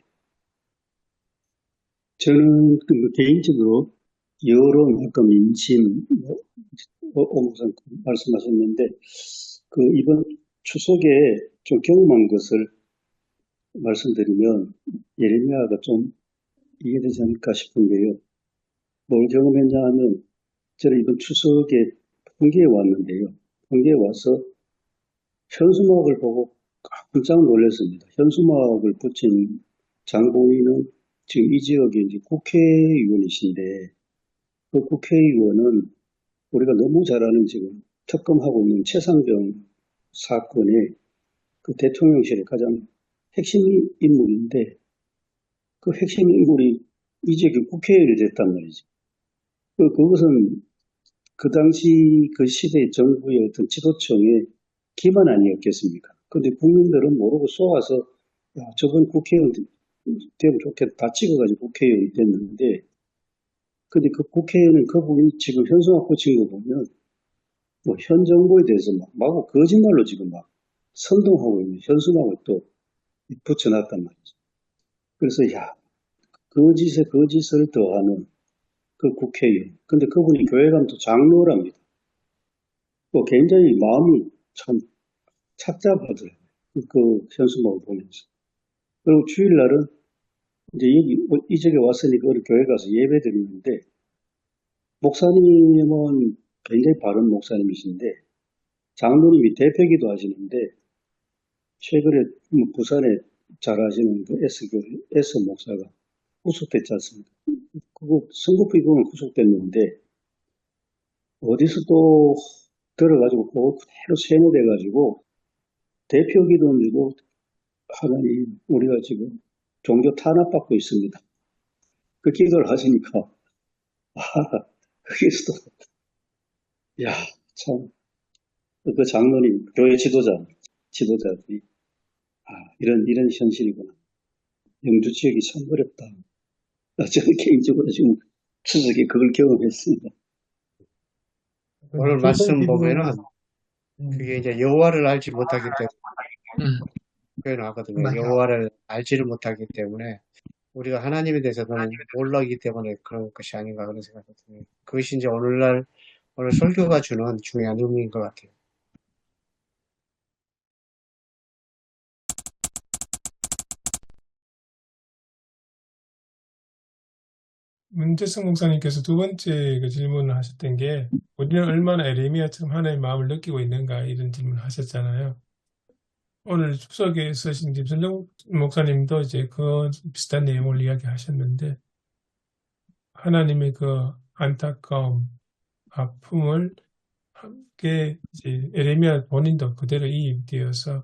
저는 개인적으로 여론, 아까 민심, 목사님 말씀하셨는데, 이번 추석에 좀 경험한 것을 말씀드리면, 예레미야가 좀 이해되지 않을까 싶은데요. 뭘 경험했냐 하면, 저는 이번 추석에 풍계에 왔는데요. 풍계에 와서 현수막을 보고 깜짝 놀랐습니다. 현수막을 붙인 장본인은 지금 이 지역의 이제 국회의원이신데, 그 국회의원은 우리가 너무 잘 아는 지금 특검하고 있는 최상병 사건의 그 대통령실의 가장 핵심 인물인데, 그 핵심 인물이 이 지역의 국회의원이 됐단 말이죠. 그것은 그 당시 그 시대 정부의 어떤 지도층의 기만 아니었겠습니까? 근데 국민들은 모르고 쏘아서, 야, 저번 국회의원 되면 좋겠다. 다 찍어가지고 국회의원이 됐는데, 근데 그 국회의원은 그분이 지금 현수막 붙인 거 보면, 뭐 현 정부에 대해서 마구 거짓말로 지금 막 선동하고 있는 현수막을 또 붙여놨단 말이죠. 그래서, 야, 거짓에 거짓을 더하는 그 국회의원. 근데 그분이 교회 가면 또 장로랍니다. 뭐 굉장히 마음이 참 착잡하더라고요. 그 현수막을 보면서. 그리고 주일날은 이제 이 지역에 왔으니까 우리 교회 가서 예배 드리는데, 목사님은 굉장히 바른 목사님이신데, 장로님이 대표기도 하시는데, 최근에 부산에 잘 아시는 그 S 목사가 후속됐지 않습니까? 그거 선거부 이거는 후속됐는데, 어디서 또 들어가지고, 그거 그대로 세뇌돼가지고, 대표기도인데도 하나님, 우리가 지금 종교 탄압받고 있습니다. 그 기도를 하시니까, 거기서도, 야, 참, 그 장로님, 교회 지도자들이, 이런 현실이구나. 영주 지역이 참 어렵다. 저는 개인적으로 지금 추석에 그걸 경험했습니다. 오늘 말씀 보면은 그게 이제 여호와를 알지 못하기 때문에 표현 하거든요. 여호와를 알지를 못하기 때문에 우리가 하나님에 대해서는 몰라기 때문에 그런 것이 아닌가 그런 생각이 듭니다. 그것이 이제 오늘 설교가 주는 중요한 의미인 것 같아요. 문재성 목사님께서 두 번째 그 질문을 하셨던 게 우리는 얼마나 에레미야처럼 하나님의 마음을 느끼고 있는가 이런 질문을 하셨잖아요. 오늘 추석에 쓰신 김선정 목사님도 이제 그 비슷한 내용을 이야기하셨는데 하나님의 그 안타까움, 아픔을 함께 이제 에레미야 본인도 그대로 이입되어서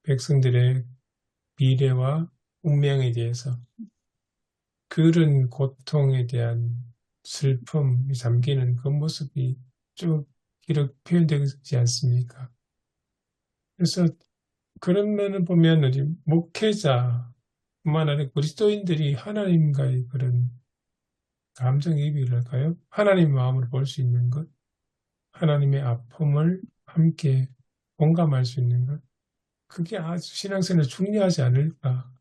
백성들의 미래와 운명에 대해서 그런 고통에 대한 슬픔이 담기는 그 모습이 쭉 이렇게 표현되지 않습니까? 그래서 그런 면을 보면 우리 목회자뿐만 아니라 그리스도인들이 하나님과의 그런 감정이입이랄까요? 하나님의 마음으로 볼 수 있는 것, 하나님의 아픔을 함께 공감할 수 있는 것, 그게 아주 신앙생활에 중요하지 않을까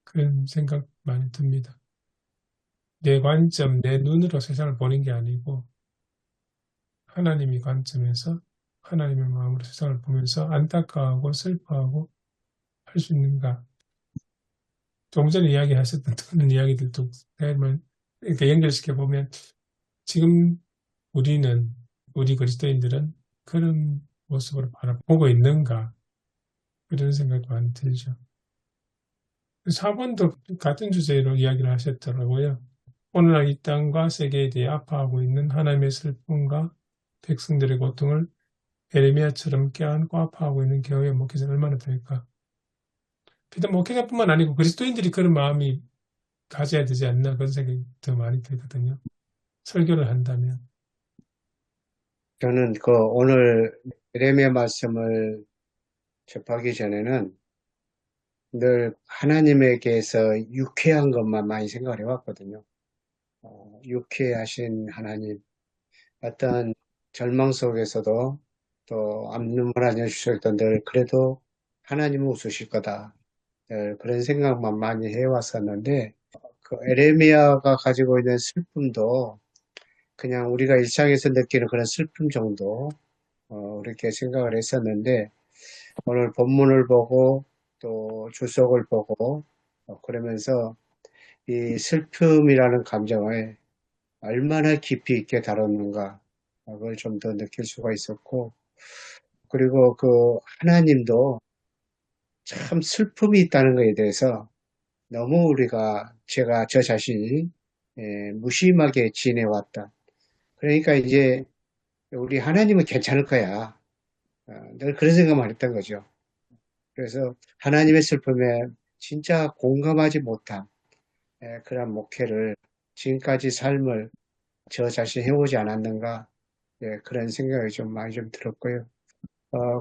그런 생각 많이 듭니다. 내 관점, 내 눈으로 세상을 보는 게 아니고 하나님의 관점에서 하나님의 마음으로 세상을 보면서 안타까워하고 슬퍼하고 할 수 있는가? 조금 전에 이야기하셨던 그런 이야기들도 이렇게 연결시켜 보면 지금 우리 그리스도인들은 그런 모습으로 바라보고 있는가 그런 생각이 많이 들죠. 4번도 같은 주제로 이야기를 하셨더라고요. 오늘날 이 땅과 세계에 대해 아파하고 있는 하나님의 슬픔과 백성들의 고통을 에레미야처럼 껴안고 아파하고 있는 교회 목회자는 얼마나 될까? 비단 목회자뿐만 아니고 그리스도인들이 그런 마음이 가져야 되지 않나 그런 생각이 더 많이 들거든요. 설교를 한다면. 저는 오늘 예레미야 말씀을 접하기 전에는 늘 하나님에게서 유쾌한 것만 많이 생각을 해왔거든요. 유쾌하신 하나님, 어떤 절망 속에서도 또 앞눈물 안 해주실 늘 그래도 하나님은 웃으실 거다. 늘 그런 생각만 많이 해왔었는데 에레미야가 가지고 있는 슬픔도 그냥 우리가 일상에서 느끼는 그런 슬픔 정도 그렇게 생각을 했었는데 오늘 본문을 보고 또 주석을 보고 그러면서 이 슬픔이라는 감정을 얼마나 깊이 있게 다뤘는가 그걸 좀 더 느낄 수가 있었고 그리고 하나님도 참 슬픔이 있다는 것에 대해서 너무 저 자신이 무심하게 지내왔다. 그러니까 이제 우리 하나님은 괜찮을 거야. 늘 그런 생각만 했던 거죠. 그래서 하나님의 슬픔에 진짜 공감하지 못한 그런 목회를 지금까지 삶을 저 자신 해오지 않았는가 그런 생각이 좀 많이 좀 들었고요.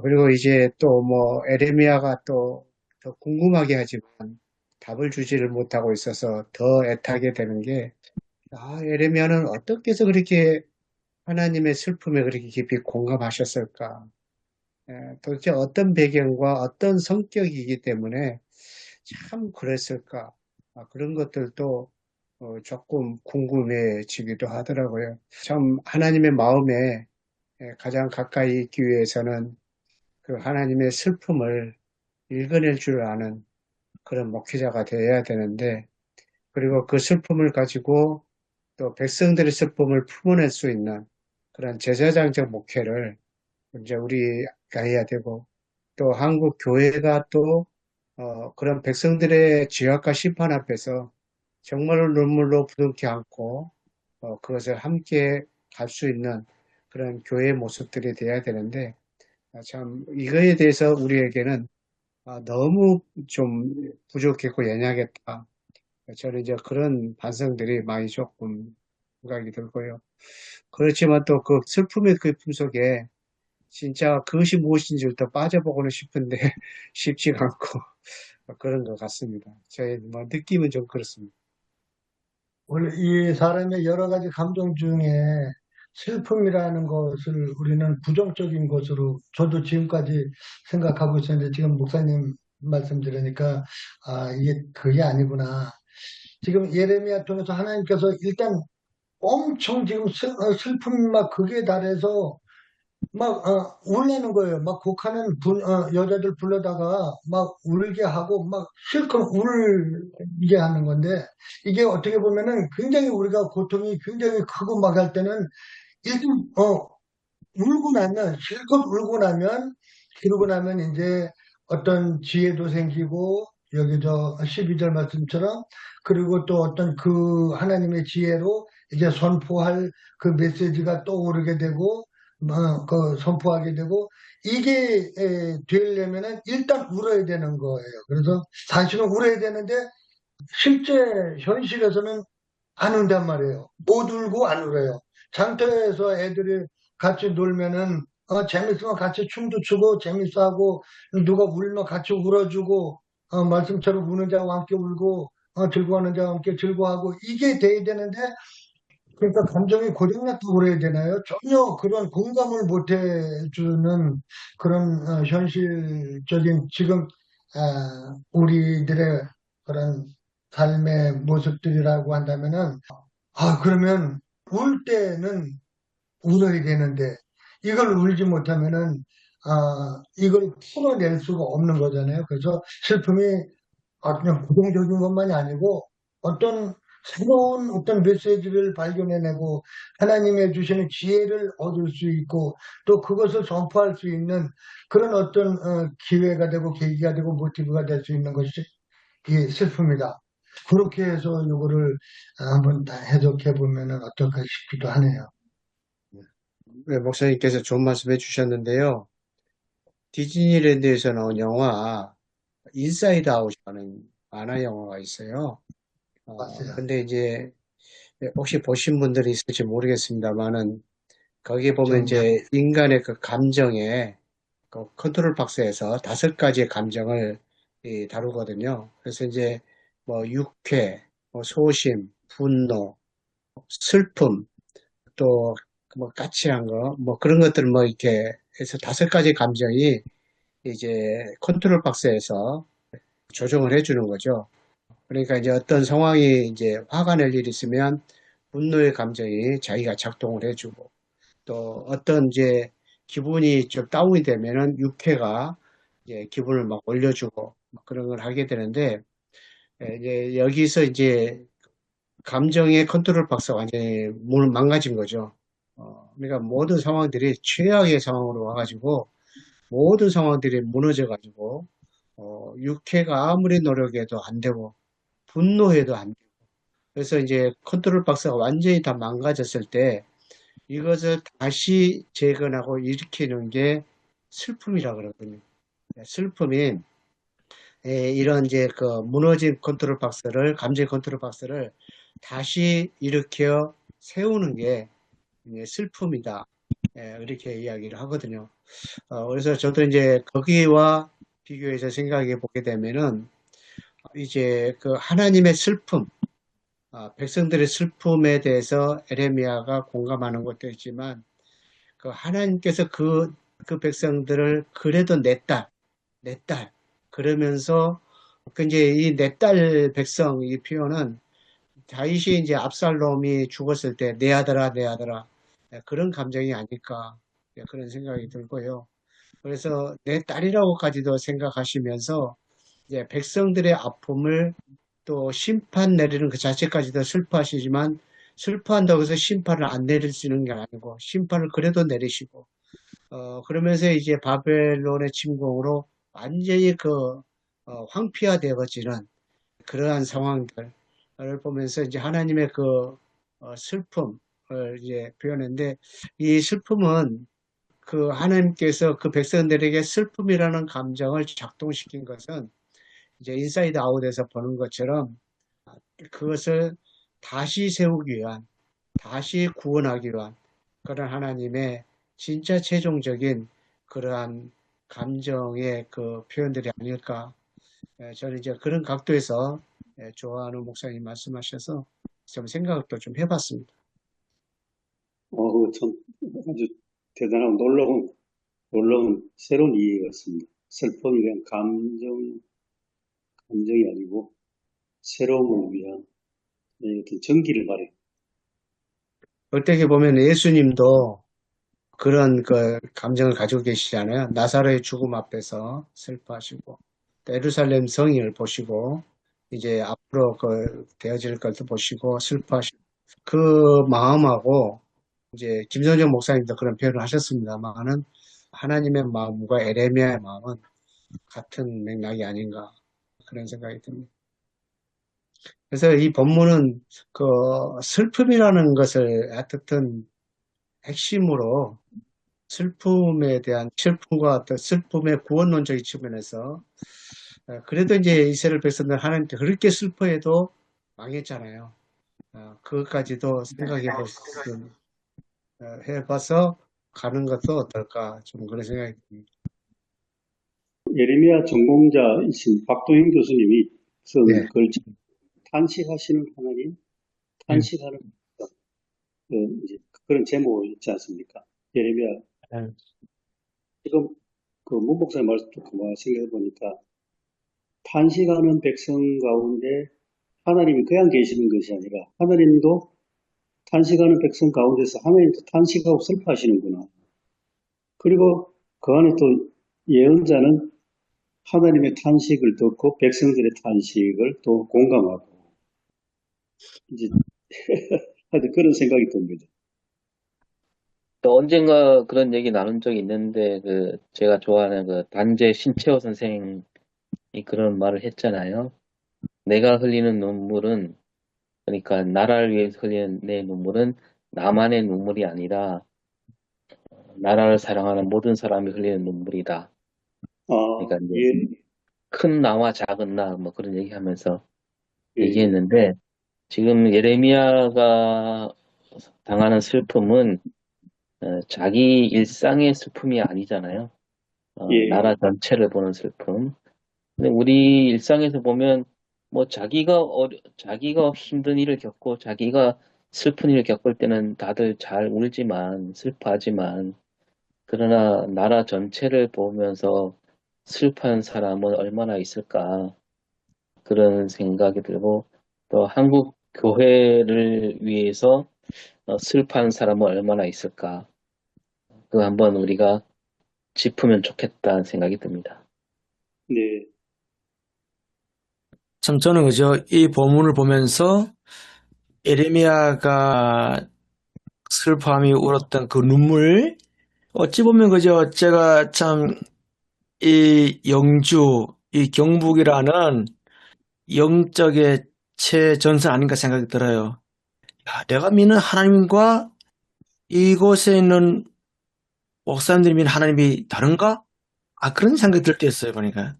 그리고 이제 또 에레미야가 또 더 궁금하게 하지만 답을 주지를 못하고 있어서 더 애타게 되는 게 에레미야는 어떻게 해서 그렇게 하나님의 슬픔에 그렇게 깊이 공감하셨을까? 도대체 어떤 배경과 어떤 성격이기 때문에 참 그랬을까? 그런 것들도 조금 궁금해지기도 하더라고요. 참 하나님의 마음에 가장 가까이 있기 위해서는 그 하나님의 슬픔을 읽어낼 줄 아는 그런 목회자가 되어야 되는데 그리고 그 슬픔을 가지고 또 백성들의 슬픔을 품어낼 수 있는 그런 제사장적 목회를 이제 우리가 해야 되고 또 한국 교회가 또 그런 백성들의 죄악과 심판 앞에서 정말로 눈물로 부둥켜 안고 그것을 함께 갈 수 있는 그런 교회의 모습들이 돼야 되는데 참 이거에 대해서 우리에게는 너무 좀 부족했고 연약했다. 저는 이제 그런 반성들이 많이 조금 생각이 들고요. 그렇지만 또 그 슬픔의 그 품속에 진짜 그것이 무엇인지를 더 빠져보고는 싶은데 쉽지가 않고 그런 것 같습니다. 저의 느낌은 좀 그렇습니다. 원래 이 사람의 여러 가지 감정 중에 슬픔이라는 것을 우리는 부정적인 것으로 저도 지금까지 생각하고 있었는데 지금 목사님 말씀 들으니까 이게 그게 아니구나. 지금 예레미야 통해서 하나님께서 일단 엄청 지금 슬픔 막 극에 달해서 막 울리는 거예요. 막 곡하는 여자들 불러다가 막 울게 하고 막 실컷 울게 하는 건데 이게 어떻게 보면은 굉장히 우리가 고통이 굉장히 크고 막 할 때는 일단 울고 나면 실컷 울고 나면 그러고 나면 이제 어떤 지혜도 생기고 여기 저 12절 말씀처럼 그리고 또 어떤 그 하나님의 지혜로 이제 선포할 그 메시지가 떠오르게 되고 선포하게 되고 이게 되려면은 일단 울어야 되는 거예요. 그래서 사실은 울어야 되는데 실제 현실에서는 안 운단 말이에요. 못 울고 안 울어요. 장터에서 애들이 같이 놀면은 재밌으면 같이 춤도 추고 재밌어하고 누가 울면 같이 울어주고 말씀처럼 우는 자와 함께 울고 즐거워하는 자와 함께 즐거워하고 이게 돼야 되는데 그러니까 감정이 고장났다고 그래야 되나요? 전혀 그런 공감을 못 해주는 그런 현실적인 지금 우리들의 그런 삶의 모습들이라고 한다면은 그러면 울 때는 울어야 되는데 이걸 울지 못하면은 이걸 풀어낼 수가 없는 거잖아요. 그래서 슬픔이 그냥 부정적인 것만이 아니고 어떤 새로운 어떤 메시지를 발견해내고 하나님의 주시는 지혜를 얻을 수 있고 또 그것을 선포할 수 있는 그런 어떤 기회가 되고 계기가 되고 모티브가 될 수 있는 것이 이 슬픔이다. 그렇게 해서 이거를 한번 다 해석해 보면은 어떨까 싶기도 하네요. 네, 목사님께서 좋은 말씀 해주셨는데요. 디즈니랜드에서 나온 영화 인사이드 아웃이라는 만화 영화가 있어요. 맞아요. 근데 이제 혹시 보신 분들이 있을지 모르겠습니다만은 거기에 보면 이제 인간의 그 감정에 그 컨트롤 박스에서 5가지의 감정을 다루거든요. 그래서 이제 뭐 유쾌, 뭐 소심, 분노, 슬픔, 또 뭐 까칠한 거, 뭐 그런 것들 뭐 이렇게 해서 5가지 감정이 이제 컨트롤 박스에서 조정을 해주는 거죠. 그러니까 이제 어떤 상황이 이제 화가 날 일이 있으면 분노의 감정이 자기가 작동을 해주고 또 어떤 이제 기분이 좀 다운이 되면은 유쾌가 이제 기분을 막 올려주고 막 그런 걸 하게 되는데 이제 여기서 이제 감정의 컨트롤 박스가 완전히 망가진 거죠. 그러니까 모든 상황들이 최악의 상황으로 와가지고 모든 상황들이 무너져가지고 유쾌가 아무리 노력해도 안 되고 분노해도 안 되고 그래서 이제 컨트롤 박스가 완전히 다 망가졌을 때 이것을 다시 재건하고 일으키는 게 슬픔이라 그러거든요. 슬픔이 이런 이제 그 무너진 컨트롤 박스를 감정 컨트롤 박스를 다시 일으켜 세우는 게 슬픔이다. 이렇게 이야기를 하거든요. 그래서 저도 이제 거기와 비교해서 생각해 보게 되면은 이제 그 하나님의 슬픔, 백성들의 슬픔에 대해서 에레미야가 공감하는 것도 있지만 그 하나님께서 그 백성들을 그래도 내 딸, 그러면서 그 이제 이 내 딸 백성 이 표현은 다윗이 이제 압살롬이 죽었을 때 내 아들아 내 아들아 그런 감정이 아닐까 그런 생각이 들고요. 그래서 내 딸이라고까지도 생각하시면서 이제 백성들의 아픔을 또 심판 내리는 그 자체까지도 슬퍼하시지만 슬퍼한다고 해서 심판을 안 내리시는 게 아니고 심판을 그래도 내리시고 그러면서 이제 바벨론의 침공으로 완전히 황폐화되어지는 그러한 상황들을 보면서 이제 하나님의 슬픔을 이제 표현했는데 이 슬픔은 그 하나님께서 그 백성들에게 슬픔이라는 감정을 작동시킨 것은 이제 인사이드 아웃에서 보는 것처럼 그것을 다시 세우기 위한, 다시 구원하기 위한 그런 하나님의 진짜 최종적인 그러한 감정의 그 표현들이 아닐까. 저는 이제 그런 각도에서 좋아하는 목사님 말씀하셔서 좀 생각을 또 좀 해봤습니다. 그거 참 아주 대단하고 놀라운 새로운 이해였습니다. 슬픔이 그냥 감정이 아니고 새로움을 위한 어떤 전기를 발휘. 어떻게 보면 예수님도 그런 그 감정을 가지고 계시잖아요. 나사로의 죽음 앞에서 슬퍼하시고, 또 예루살렘 성인을 보시고, 이제 앞으로 되어질 것도 보시고 슬퍼하시고, 그 마음하고 이제 김선정 목사님도 그런 표현을 하셨습니다만은 하나님의 마음과 에레미야의 마음은 같은 맥락이 아닌가 그런 생각이 듭니다. 그래서 이 본문은 그 슬픔이라는 것을 하여튼 핵심으로 슬픔에 대한 슬픔과 또 슬픔의 구원론적인 측면에서 그래도 이제 이스라엘 백성들 하나님께 그렇게 슬퍼해도 망했잖아요. 그것까지도 해봐서 가는 것도 어떨까 좀 그런 생각이 듭니다. 예레미야 전공자이신 박도영 교수님이 쓴 네. 글 탄식하시는 하나님, 탄식하는 이제 그런 제목이 있지 않습니까? 예레미야 지금 그 문 목사님 말씀 듣고 생각해 보니까 탄식하는 백성 가운데 하나님이 그냥 계시는 것이 아니라 하나님도 탄식하는 백성 가운데서 하나님도 탄식하고 슬퍼하시는구나. 그리고 그 안에 또 예언자는 하나님의 탄식을 듣고 백성들의 탄식을 또 공감하고 이제 하여튼 그런 생각이 듭니다. 또 언젠가 그런 얘기 나눈 적이 있는데, 제가 좋아하는 단재 신채호 선생이 그런 말을 했잖아요. 내가 흘리는 눈물은, 그러니까 나라를 위해서 흘리는 내 눈물은 나만의 눈물이 아니라 나라를 사랑하는 모든 사람이 흘리는 눈물이다. 아, 그러니까 이제 예, 큰 나와 작은 나, 뭐 그런 얘기하면서 예, 얘기했는데, 지금 예레미야가 당하는 슬픔은 자기 일상의 슬픔이 아니잖아요. 나라 예, 전체를 보는 슬픔. 근데 우리 일상에서 보면 뭐 자기가 힘든 일을 겪고 자기가 슬픈 일을 겪을 때는 다들 잘 울지만 슬퍼하지만 그러나 나라 전체를 보면서 슬퍼하는 사람은 얼마나 있을까 그런 생각이 들고 또 한국 교회를 위해서 슬퍼하는 사람은 얼마나 있을까 그 한번 우리가 짚으면 좋겠다는 생각이 듭니다. 네, 참 저는 그죠. 이 본문을 보면서 에레미야가 슬퍼함이 울었던 그 눈물, 어찌 보면 그죠. 제가 참 이 영주, 이 경북이라는 영적의 최전선 아닌가 생각이 들어요. 야, 내가 믿는 하나님과 이곳에 있는 목사님들이 믿는 하나님이 다른가? 그런 생각이 들 때 있어요, 보니까.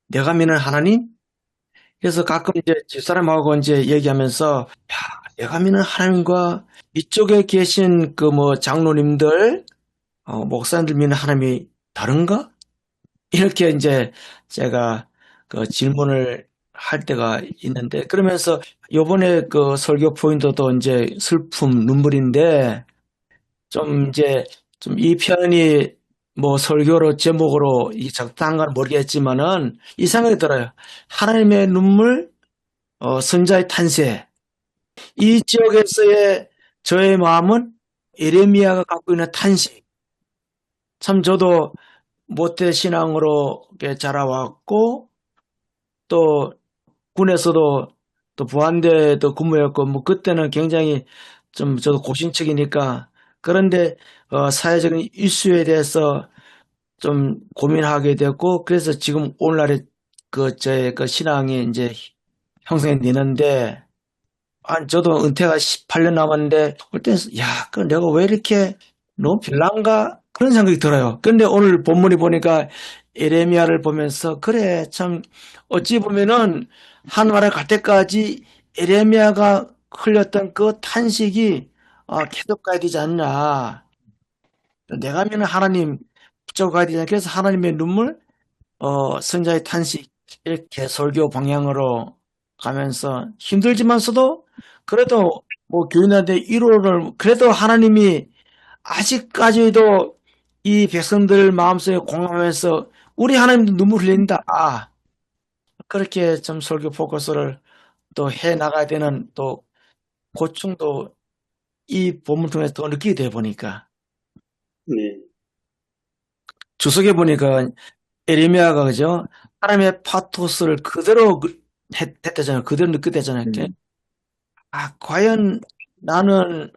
내가 믿는 하나님? 그래서 가끔 이제 집사람하고 이제 얘기하면서, 야, 내가 믿는 하나님과 이쪽에 계신 그 뭐 장로님들, 목사님들 믿는 하나님이 다른가? 이렇게 이제 제가 그 질문을 할 때가 있는데, 그러면서 요번에 그 설교 포인트도 이제 슬픔, 눈물인데, 좀 이제 좀 이 편이 뭐 설교로 제목으로 이 적당한 건 모르겠지만은 이 생각이 들어요. 하나님의 눈물, 선자의 탄세. 이 지역에서의 저의 마음은 예레미야가 갖고 있는 탄식. 참 저도 모태 신앙으로 이렇게 자라왔고 또 군에서도 또 부안대도 근무했고 뭐 그때는 굉장히 좀 저도 고신척이니까 그런데 사회적인 이슈에 대해서 좀 고민하게 됐고 그래서 지금 오늘날의 그 제 그 신앙이 이제 형성이 되는데 저도 은퇴가 18년 남았는데 그때 야, 그 내가 왜 이렇게 너무 별난가 그런 생각이 들어요. 근데 오늘 본문이 보니까 에레미야를 보면서 그래 참 어찌 보면은 하나라 갈 때까지 에레미야가 흘렸던 그 탄식이 계속 가야 되지 않나. 내가 믿는 하나님 붙잡고 가야 되지 않나. 그래서 하나님의 눈물 승자의 탄식 이렇게 설교 방향으로 가면서 힘들지만서도 그래도 뭐 교인한테 1호를 그래도 하나님이 아직까지도 이 백성들 마음속에 공감하면서 우리 하나님도 눈물 흘린다. 그렇게 좀 설교 포커스를 또 해 나가야 되는 또 고충도 이 본문 통해서 더 느끼게 돼 보니까 네, 주석에 보니까 에레미야가 그죠? 하나님의 파토스를 그대로 했다잖아요. 그대로 느꼈다잖아요. 과연 나는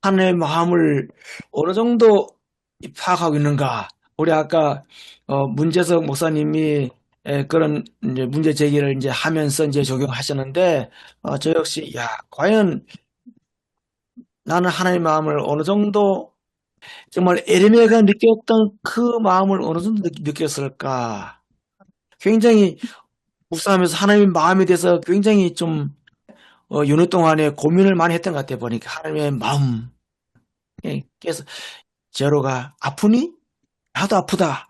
하나님의 마음을 어느 정도 파악하고 있는가? 우리 아까 문재석 목사님이 그런 이제 문제 제기를 이제 하면서 이제 적용하셨는데 저 역시 야 과연 나는 하나님의 마음을 어느 정도 정말 에레미야가 느꼈던 그 마음을 어느 정도 느꼈을까? 굉장히 묵상하면서 하나님의 마음에 대해서 굉장히 좀 연휴 동안에 고민을 많이 했던 것 같아 보니까 하나님의 마음. 그래서 제로가 아프니? 나도 아프다.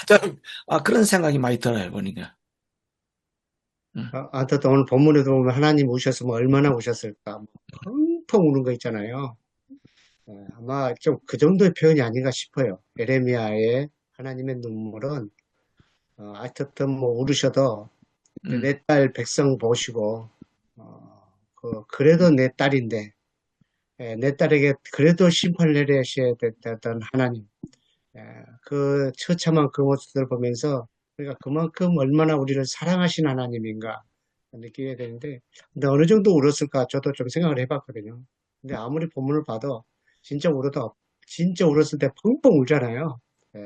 좀, 그런 생각이 많이 들어요 보니까. 또 오늘 본문에도 보면 하나님 우셨으면 얼마나 우셨을까. 펑펑 우는 거 있잖아요. 아마 좀 그 정도의 표현이 아닌가 싶어요. 에레미야의 하나님의 눈물은 하여튼 뭐 울으셔도 내 딸 백성 보시고 그래도 내 딸인데 내 딸에게 그래도 심판을 내리셔야 됐던 하나님 그 처참한 그 모습들을 보면서 우리가 그만큼 얼마나 우리를 사랑하신 하나님인가 느끼게 되는데, 근데 어느 정도 울었을까 저도 좀 생각을 해봤거든요. 근데 아무리 본문을 봐도 진짜 진짜 울었을 때 펑펑 울잖아요. 예.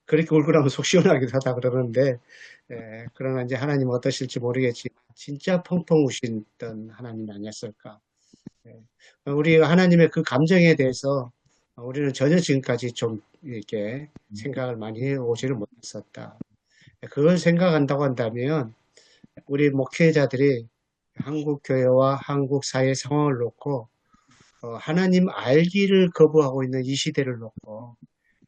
그렇게 울고 나면 속 시원하기도 하다 그러는데, 그러나 이제 하나님 어떠실지 모르겠지만 진짜 펑펑 우시던 하나님 아니었을까. 우리 하나님의 그 감정에 대해서 우리는 전혀 지금까지 좀 이렇게 생각을 많이 해오지를 못했었다. 그걸 생각한다고 한다면 우리 목회자들이 한국 교회와 한국 사회 상황을 놓고 하나님 알기를 거부하고 있는 이 시대를 놓고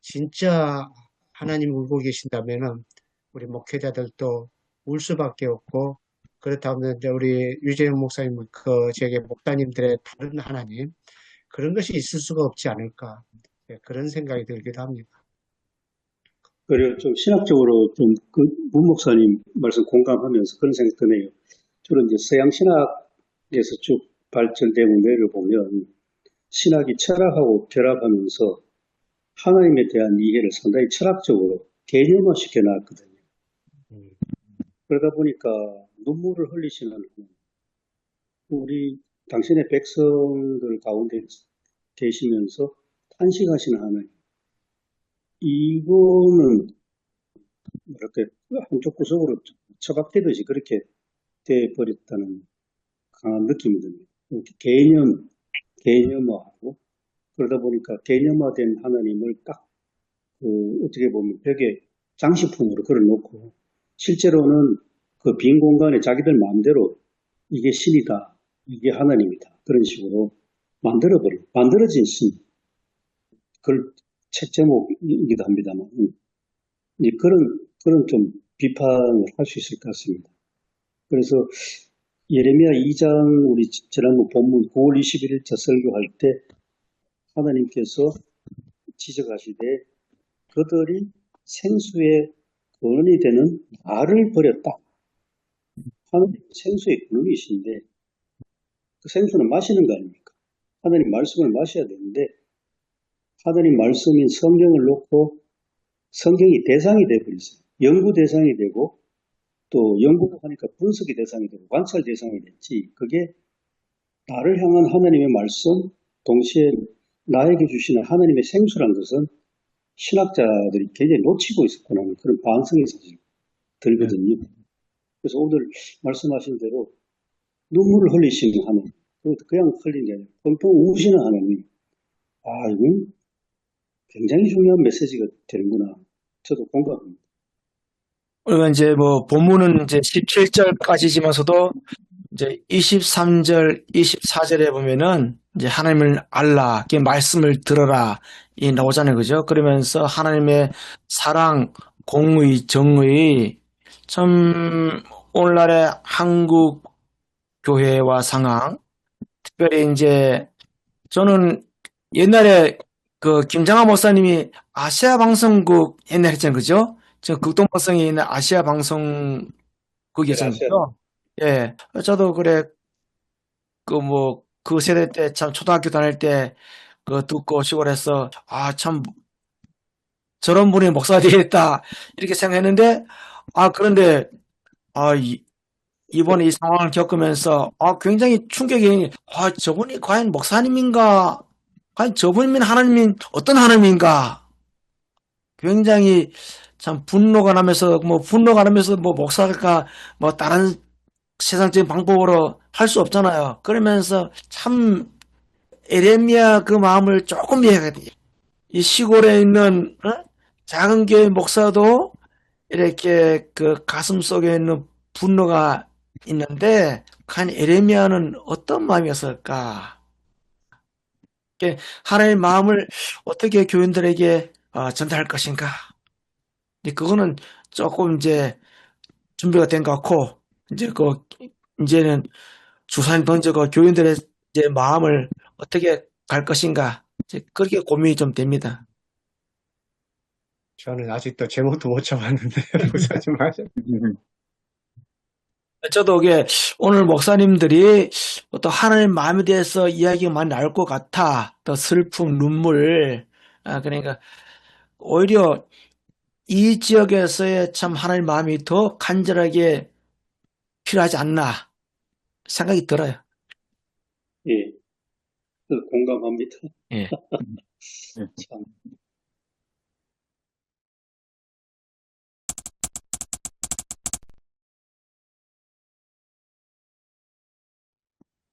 진짜 하나님 울고 계신다면은 우리 목회자들도 울 수밖에 없고, 그렇다면 이제 우리 유재현 목사님 그 제게 목사님들의 다른 하나님 그런 것이 있을 수가 없지 않을까, 그런 생각이 들기도 합니다. 그리고 좀 신학적으로 좀 그 문 목사님 말씀 공감하면서 그런 생각 드네요. 주로 이제 서양 신학에서 쭉 발전되고 내려보면 신학이 철학하고 결합하면서 하나님에 대한 이해를 상당히 철학적으로 개념화 시켜놨거든요. 그러다 보니까 눈물을 흘리시는 우리 당신의 백성들 가운데 계시면서 탄식하시는 하나님, 이거는 이렇게 한쪽 구석으로 처박히듯이 그렇게 돼버렸다는 강한 느낌이 듭니다. 개념화하고, 그러다 보니까 개념화된 하나님을 딱 어떻게 보면 벽에 장식품으로 걸어놓고, 실제로는 그 빈 공간에 자기들 마음대로 이게 신이다, 이게 하나님이다, 그런 식으로 만들어진 신. 그걸 책 제목이기도 합니다만, 이제 그런 좀 비판을 할 수 있을 것 같습니다. 그래서 예레미야 2장 우리 지난번 본문 9월 21일자 설교할 때 하나님께서 지적하시되 그들이 생수의 근원이 되는 나를 버렸다. 하나님 생수의 근원이신데 그 생수는 마시는 거 아닙니까? 하나님 말씀을 마셔야 되는데 하나님 말씀인 성경을 놓고 성경이 대상이 되어버렸어요. 연구 대상이 되고 또 연구하니까 분석이 대상이 되고 관찰 대상이 됐지, 그게 나를 향한 하나님의 말씀, 동시에 나에게 주시는 하나님의 생수란 것은 신학자들이 굉장히 놓치고 있었구나 하는 그런 반성이 사실 들거든요. 그래서 오늘 말씀하신 대로 눈물을 흘리시는 하나님, 그냥 흘린 게 아니라 펑펑 우시는 하나님, 이건 굉장히 중요한 메시지가 되는구나. 저도 공감합니다. 우리가 이제 뭐 본문은 이제 17절까지지만서도 이제 23절, 24절에 보면은 이제 하나님을 알라, 그 말씀을 들어라 이 나오잖아요, 그죠? 그러면서 하나님의 사랑, 공의, 정의, 참 오늘날의 한국 교회와 상황, 특별히 이제 저는 옛날에 그 김장하 목사님이 아시아 방송국 옛날에 했잖아요, 그죠? 저 극동방송에 있는 아시아 방송국이었잖아요. 예, 저도 그래 그 세대 때 참 초등학교 다닐 때 그 듣고 시골에서 참 저런 분이 목사가 되겠다 이렇게 생각했는데 그런데 이번에 이 상황을 겪으면서 굉장히 충격이 저분이 과연 목사님인가? 과연 저분이면 하나님인 어떤 하나님인가? 굉장히 참 분노가 나면서 목사가 다른 세상적인 방법으로 할 수 없잖아요. 그러면서 참 에레미야 그 마음을 조금 이해가 돼요. 이 시골에 있는 작은 교회 목사도 이렇게 그 가슴 속에 있는 분노가 있는데 과연 에레미야는 어떤 마음이었을까? 하나님의 마음을 어떻게 교인들에게 전달할 것인가? 그거는 조금 이제 준비가 된 것 같고, 이제는 주사님 던져가 교인들의 이제 마음을 어떻게 갈 것인가, 이제 그렇게 고민이 좀 됩니다. 저는 아직도 제목도 못 잡았는데 목사님 하셨. 저도 오늘 목사님들이 또 하나님 마음에 대해서 이야기가 많이 나올 것 같아. 또 슬픔, 눈물, 그러니까 오히려 이 지역에서의 참 하나님 마음이 더 간절하게 필요하지 않나 생각이 들어요. 예, 공감합니다. 예. 참.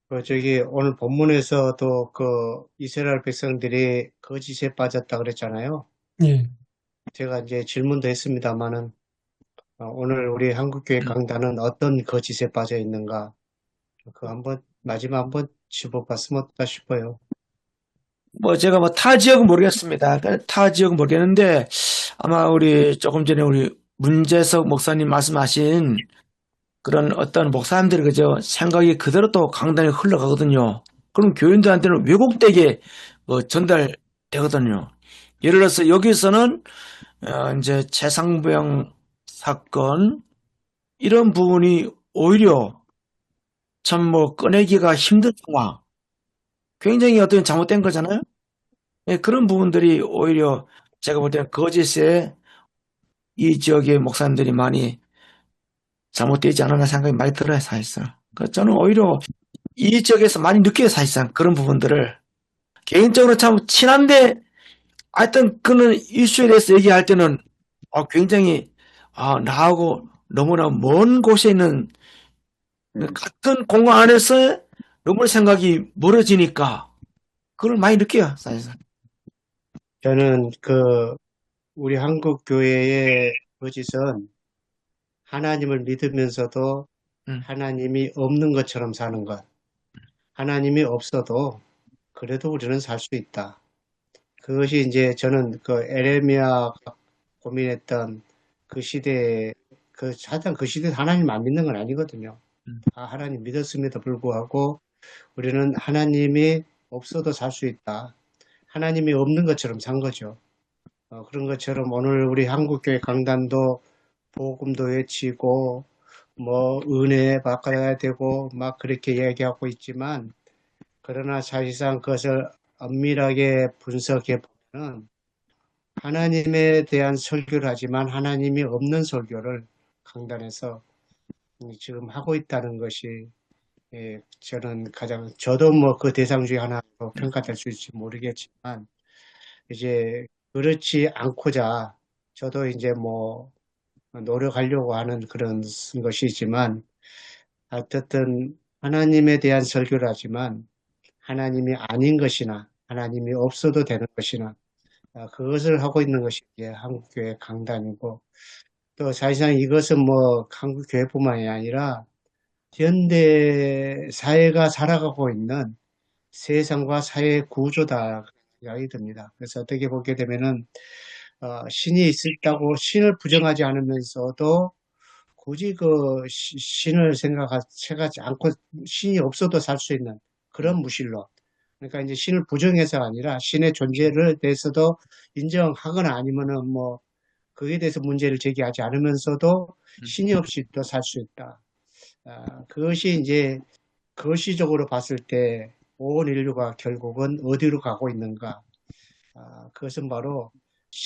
오늘 본문에서도 이스라엘 백성들이 거짓에 빠졌다 그랬잖아요. 예. 제가 이제 질문도 했습니다만은, 오늘 우리 한국교회 강단은 어떤 거짓에 빠져 있는가? 마지막 한번 짚어봤으면 어떨까 싶어요. 제가 타 지역은 모르겠습니다. 타 지역은 모르겠는데, 아마 조금 전에 우리 문재석 목사님 말씀하신 그런 어떤 목사님들이 그저 생각이 그대로 또 강단에 흘러가거든요. 그럼 교인들한테는 왜곡되게 전달되거든요. 예를 들어서 여기서는 이제 최상병 사건 이런 부분이 오히려 참 꺼내기가 힘든 상황, 굉장히 어떤 잘못된 거잖아요. 예, 그런 부분들이 오히려 제가 볼 때는 거짓에 이 지역의 목사님들이 많이 잘못되지 않았나 생각이 많이 들어요, 사실상. 저는 오히려 이 지역에서 많이 느껴요, 사실상. 그런 부분들을. 개인적으로 참 친한데, 하여튼, 그런 이슈에 대해서 얘기할 때는, 굉장히, 나하고 너무나 먼 곳에 있는, 같은 공간 안에서 너무 생각이 멀어지니까, 그걸 많이 느껴요, 사실상. 저는 우리 한국 교회의 거짓은 하나님을 믿으면서도 하나님이 없는 것처럼 사는 것. 하나님이 없어도 그래도 우리는 살 수 있다. 그것이 이제 저는 에레미야가 고민했던 그 시대에 하여튼 그 시대에 하나님 안 믿는 건 아니거든요. 하나님 믿었음에도 불구하고 우리는 하나님이 없어도 살 수 있다. 하나님이 없는 것처럼 산 거죠. 그런 것처럼 오늘 우리 한국교회 강단도 복음도 외치고 은혜 받아야 되고 막 그렇게 얘기하고 있지만, 그러나 사실상 그것을 엄밀하게 분석해 보면 하나님에 대한 설교를 하지만 하나님이 없는 설교를 강단에서 지금 하고 있다는 것이, 저는 저도 그 대상 중에 하나로 평가될 수 있을지 모르겠지만, 이제 그렇지 않고자 저도 이제 노력하려고 하는 그런 것이지만, 어쨌든 하나님에 대한 설교를 하지만 하나님이 아닌 것이나 하나님이 없어도 되는 것이나, 그것을 하고 있는 것이 이제 한국교회 강단이고, 또 사실상 이것은 한국교회뿐만이 아니라 현대 사회가 살아가고 있는 세상과 사회 구조다 생각이 듭니다. 그래서 어떻게 보게 되면은 신이 있다고 신을 부정하지 않으면서도 굳이 신을 생각하지 않고 신이 없어도 살 수 있는 그런 무신론. 그러니까 이제 신을 부정해서가 아니라 신의 존재를 대해서도 인정하거나 아니면은 그에 대해서 문제를 제기하지 않으면서도 신이 없이 또 살 수 있다. 그것이 이제 거시적으로 봤을 때 온 인류가 결국은 어디로 가고 있는가? 그것은 바로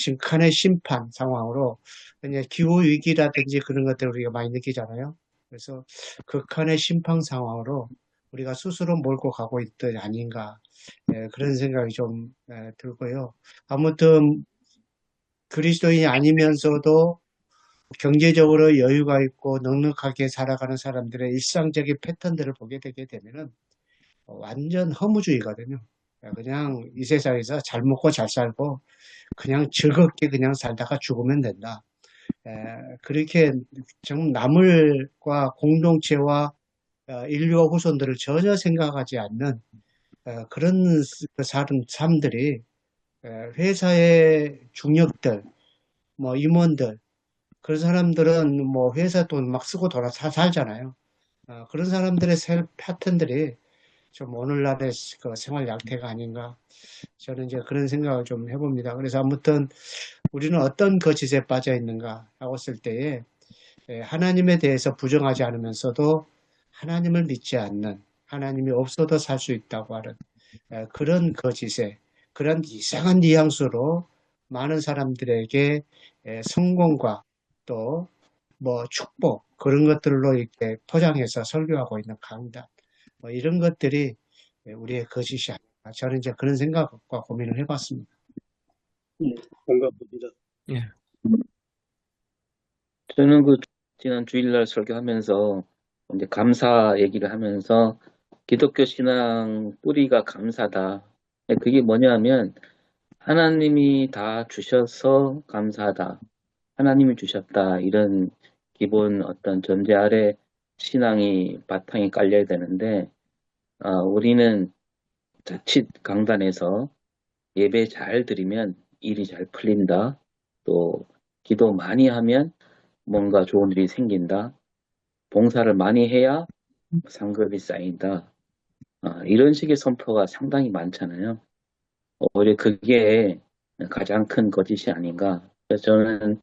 극한의 심판 상황으로, 그냥 기후 위기라든지 그런 것들을 우리가 많이 느끼잖아요. 그래서 극한의 심판 상황으로 우리가 스스로 몰고 가고 있던 아닌가, 그런 생각이 좀 들고요. 아무튼 그리스도인이 아니면서도 경제적으로 여유가 있고 넉넉하게 살아가는 사람들의 일상적인 패턴들을 보게 되게 되면은 완전 허무주의거든요. 그냥 이 세상에서 잘 먹고 잘 살고 그냥 즐겁게 그냥 살다가 죽으면 된다. 그렇게 정말 남을과 공동체와 인류와 후손들을 전혀 생각하지 않는 그런 사람들이, 회사의 중역들, 임원들, 그런 사람들은 회사 돈 막 쓰고 살잖아요. 그런 사람들의 패턴들이 좀 오늘날의 그 생활 양태가 아닌가. 저는 이제 그런 생각을 좀 해봅니다. 그래서 아무튼 우리는 어떤 거짓에 빠져 있는가 하고 했을 때에, 하나님에 대해서 부정하지 않으면서도 하나님을 믿지 않는, 하나님이 없어도 살 수 있다고 하는 그런 거짓에, 그런 이상한 뉘앙스로 많은 사람들에게 성공과 또 뭐 축복 그런 것들로 이렇게 포장해서 설교하고 있는 강단 뭐 이런 것들이 우리의 거짓이 아닌가. 저는 이제 그런 생각과 고민을 해봤습니다. 공감합니다. 예. 저는 그 지난 주일날 설교하면서 이제 감사 얘기를 하면서 기독교 신앙 뿌리가 감사다. 그게 뭐냐면 하나님이 다 주셔서 감사하다. 하나님이 주셨다. 이런 기본 어떤 전제 아래 신앙이 바탕이 깔려야 되는데 우리는 자칫 강단에서 예배 잘 드리면 일이 잘 풀린다. 또 기도 많이 하면 뭔가 좋은 일이 생긴다. 봉사를 많이 해야 상급이 쌓인다. 이런 식의 선포가 상당히 많잖아요. 오히려 그게 가장 큰 거짓이 아닌가. 그래서 저는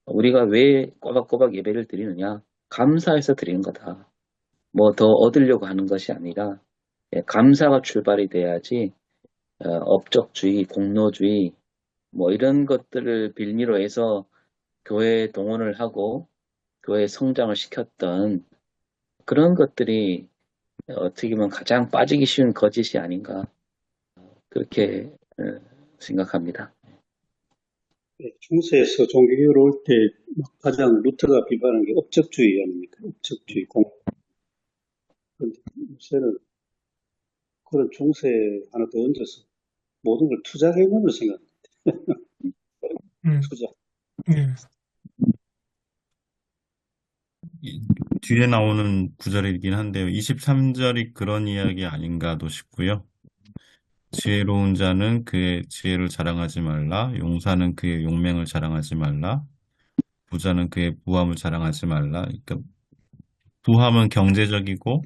우리가 왜 꼬박꼬박 예배를 드리느냐? 감사해서 드리는 거다. 뭐 더 얻으려고 하는 것이 아니라 감사가 출발이 돼야지 업적주의, 공로주의 뭐 이런 것들을 빌미로 해서 교회 동원을 하고 교회 성장을 시켰던 그런 것들이 어떻게 보면 가장 빠지기 쉬운 거짓이 아닌가 그렇게 생각합니다. 중세에서 종교개혁을 올 때 가장 루터가 비판한 게 업적주의 아닙니까? 업적주의 그런데 요새는 그런 중세 하나 더 얹어서 모든 걸 투자 개념으로 생각합니다. 투자. 네. 뒤에 나오는 구절이긴 한데요. 23절이 그런 이야기 아닌가도 싶고요. 지혜로운 자는 그의 지혜를 자랑하지 말라. 용사는 그의 용맹을 자랑하지 말라. 부자는 그의 부함을 자랑하지 말라. 그러니까 부함은 경제적이고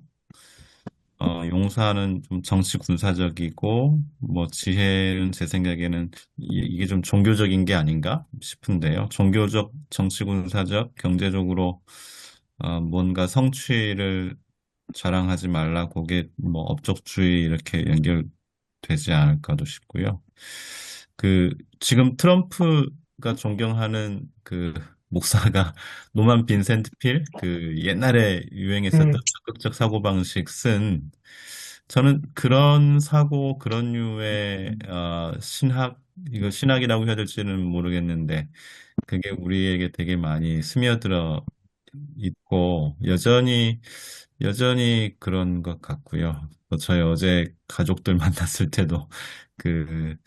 용사는 좀 정치 군사적이고 뭐 지혜는 제 생각에는 이게 좀 종교적인 게 아닌가 싶은데요. 종교적, 정치 군사적, 경제적으로 뭔가 성취를 자랑하지 말라. 그게 뭐 업적주의 이렇게 연결되지 않을까도 싶고요. 지금 트럼프가 존경하는 목사가 노만 빈센트 필, 옛날에 유행했었던 적극적 사고방식 저는 그런 사고, 그런 류의, 이거 신학이라고 해야 될지는 모르겠는데, 그게 우리에게 되게 많이 스며들어 있고, 여전히 그런 것 같고요. 저희 어제 가족들 만났을 때도, 그,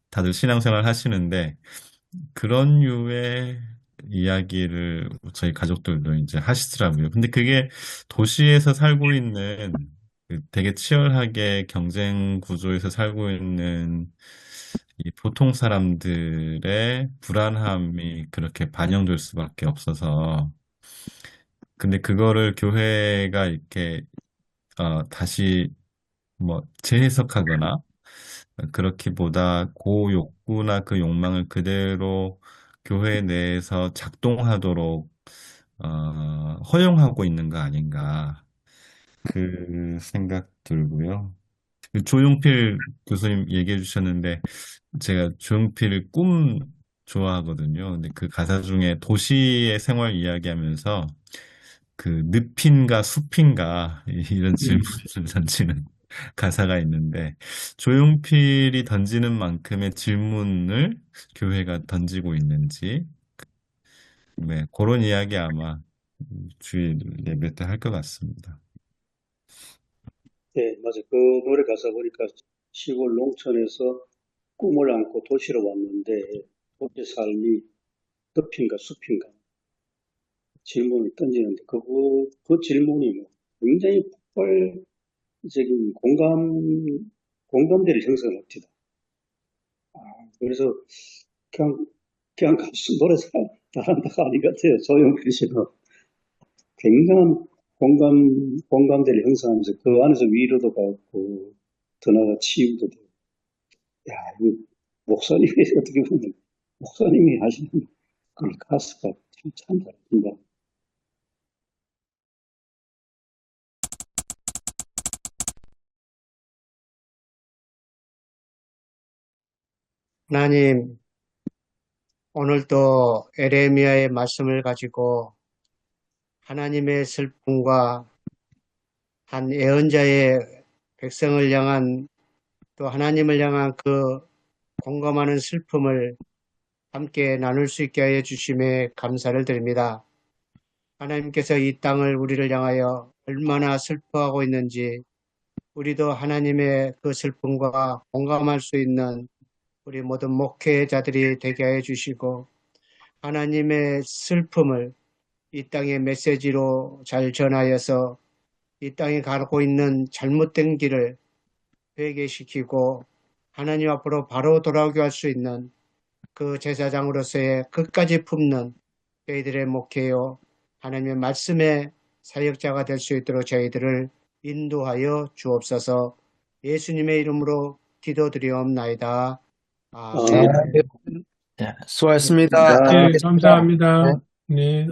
다들 신앙생활 하시는데, 그런 류의 이야기를 저희 가족들도 이제 하시더라고요. 근데 그게 도시에서 살고 있는 되게 치열하게 경쟁 구조에서 살고 있는 이 보통 사람들의 불안함이 그렇게 반영될 수밖에 없어서 근데 그거를 교회가 이렇게 다시 뭐 재해석하거나 그렇기보다 그 욕구나 그 욕망을 그대로 교회 내에서 작동하도록 허용하고 있는 거 아닌가 그 생각 들고요. 조용필 교수님 얘기해 주셨는데 제가 조용필 꿈 좋아하거든요. 근데 그 가사 중에 도시의 생활 이야기하면서 늪인가 숲인가 이런 질문을 던지는 가사가 있는데 조용필이 던지는 만큼의 질문을 교회가 던지고 있는지 네, 그런 이야기 아마 주일 예배 때 할 것 같습니다. 네, 맞아요. 그 노래 가사 보니까 시골 농촌에서 꿈을 안고 도시로 왔는데 도시 삶이 늪인가 숲인가 질문을 던지는데 그 질문이 뭐 굉장히 폭발적인 공감대를 형성합니다. 그래서 그냥 가수 노래 잘한다가 아닌 것 같아요. 조용필 씨는 굉장한 공감대를 형성하면서 그 안에서 위로도 받고 더 나아가 치유도 되고 야, 이 목사님이 어떻게 보면 목사님이 하시는 그 가수가 참 잘합니다. 하나님, 오늘도 에레미야의 말씀을 가지고 하나님의 슬픔과 한 예언자의 백성을 향한 또 하나님을 향한 그 공감하는 슬픔을 함께 나눌 수 있게 하여 주심에 감사를 드립니다. 하나님께서 이 땅을 우리를 향하여 얼마나 슬퍼하고 있는지 우리도 하나님의 그 슬픔과 공감할 수 있는 우리 모든 목회자들이 되게 하여 주시고 하나님의 슬픔을 이 땅의 메시지로 잘 전하여서 이 땅에 가고 있는 잘못된 길을 회개시키고 하나님 앞으로 바로 돌아오게 할 수 있는 그 제사장으로서의 끝까지 품는 저희들의 목회요 하나님의 말씀의 사역자가 될 수 있도록 저희들을 인도하여 주옵소서. 예수님의 이름으로 기도드리옵나이다. 아멘. 네, 수고하셨습니다. 네, 감사합니다. 네.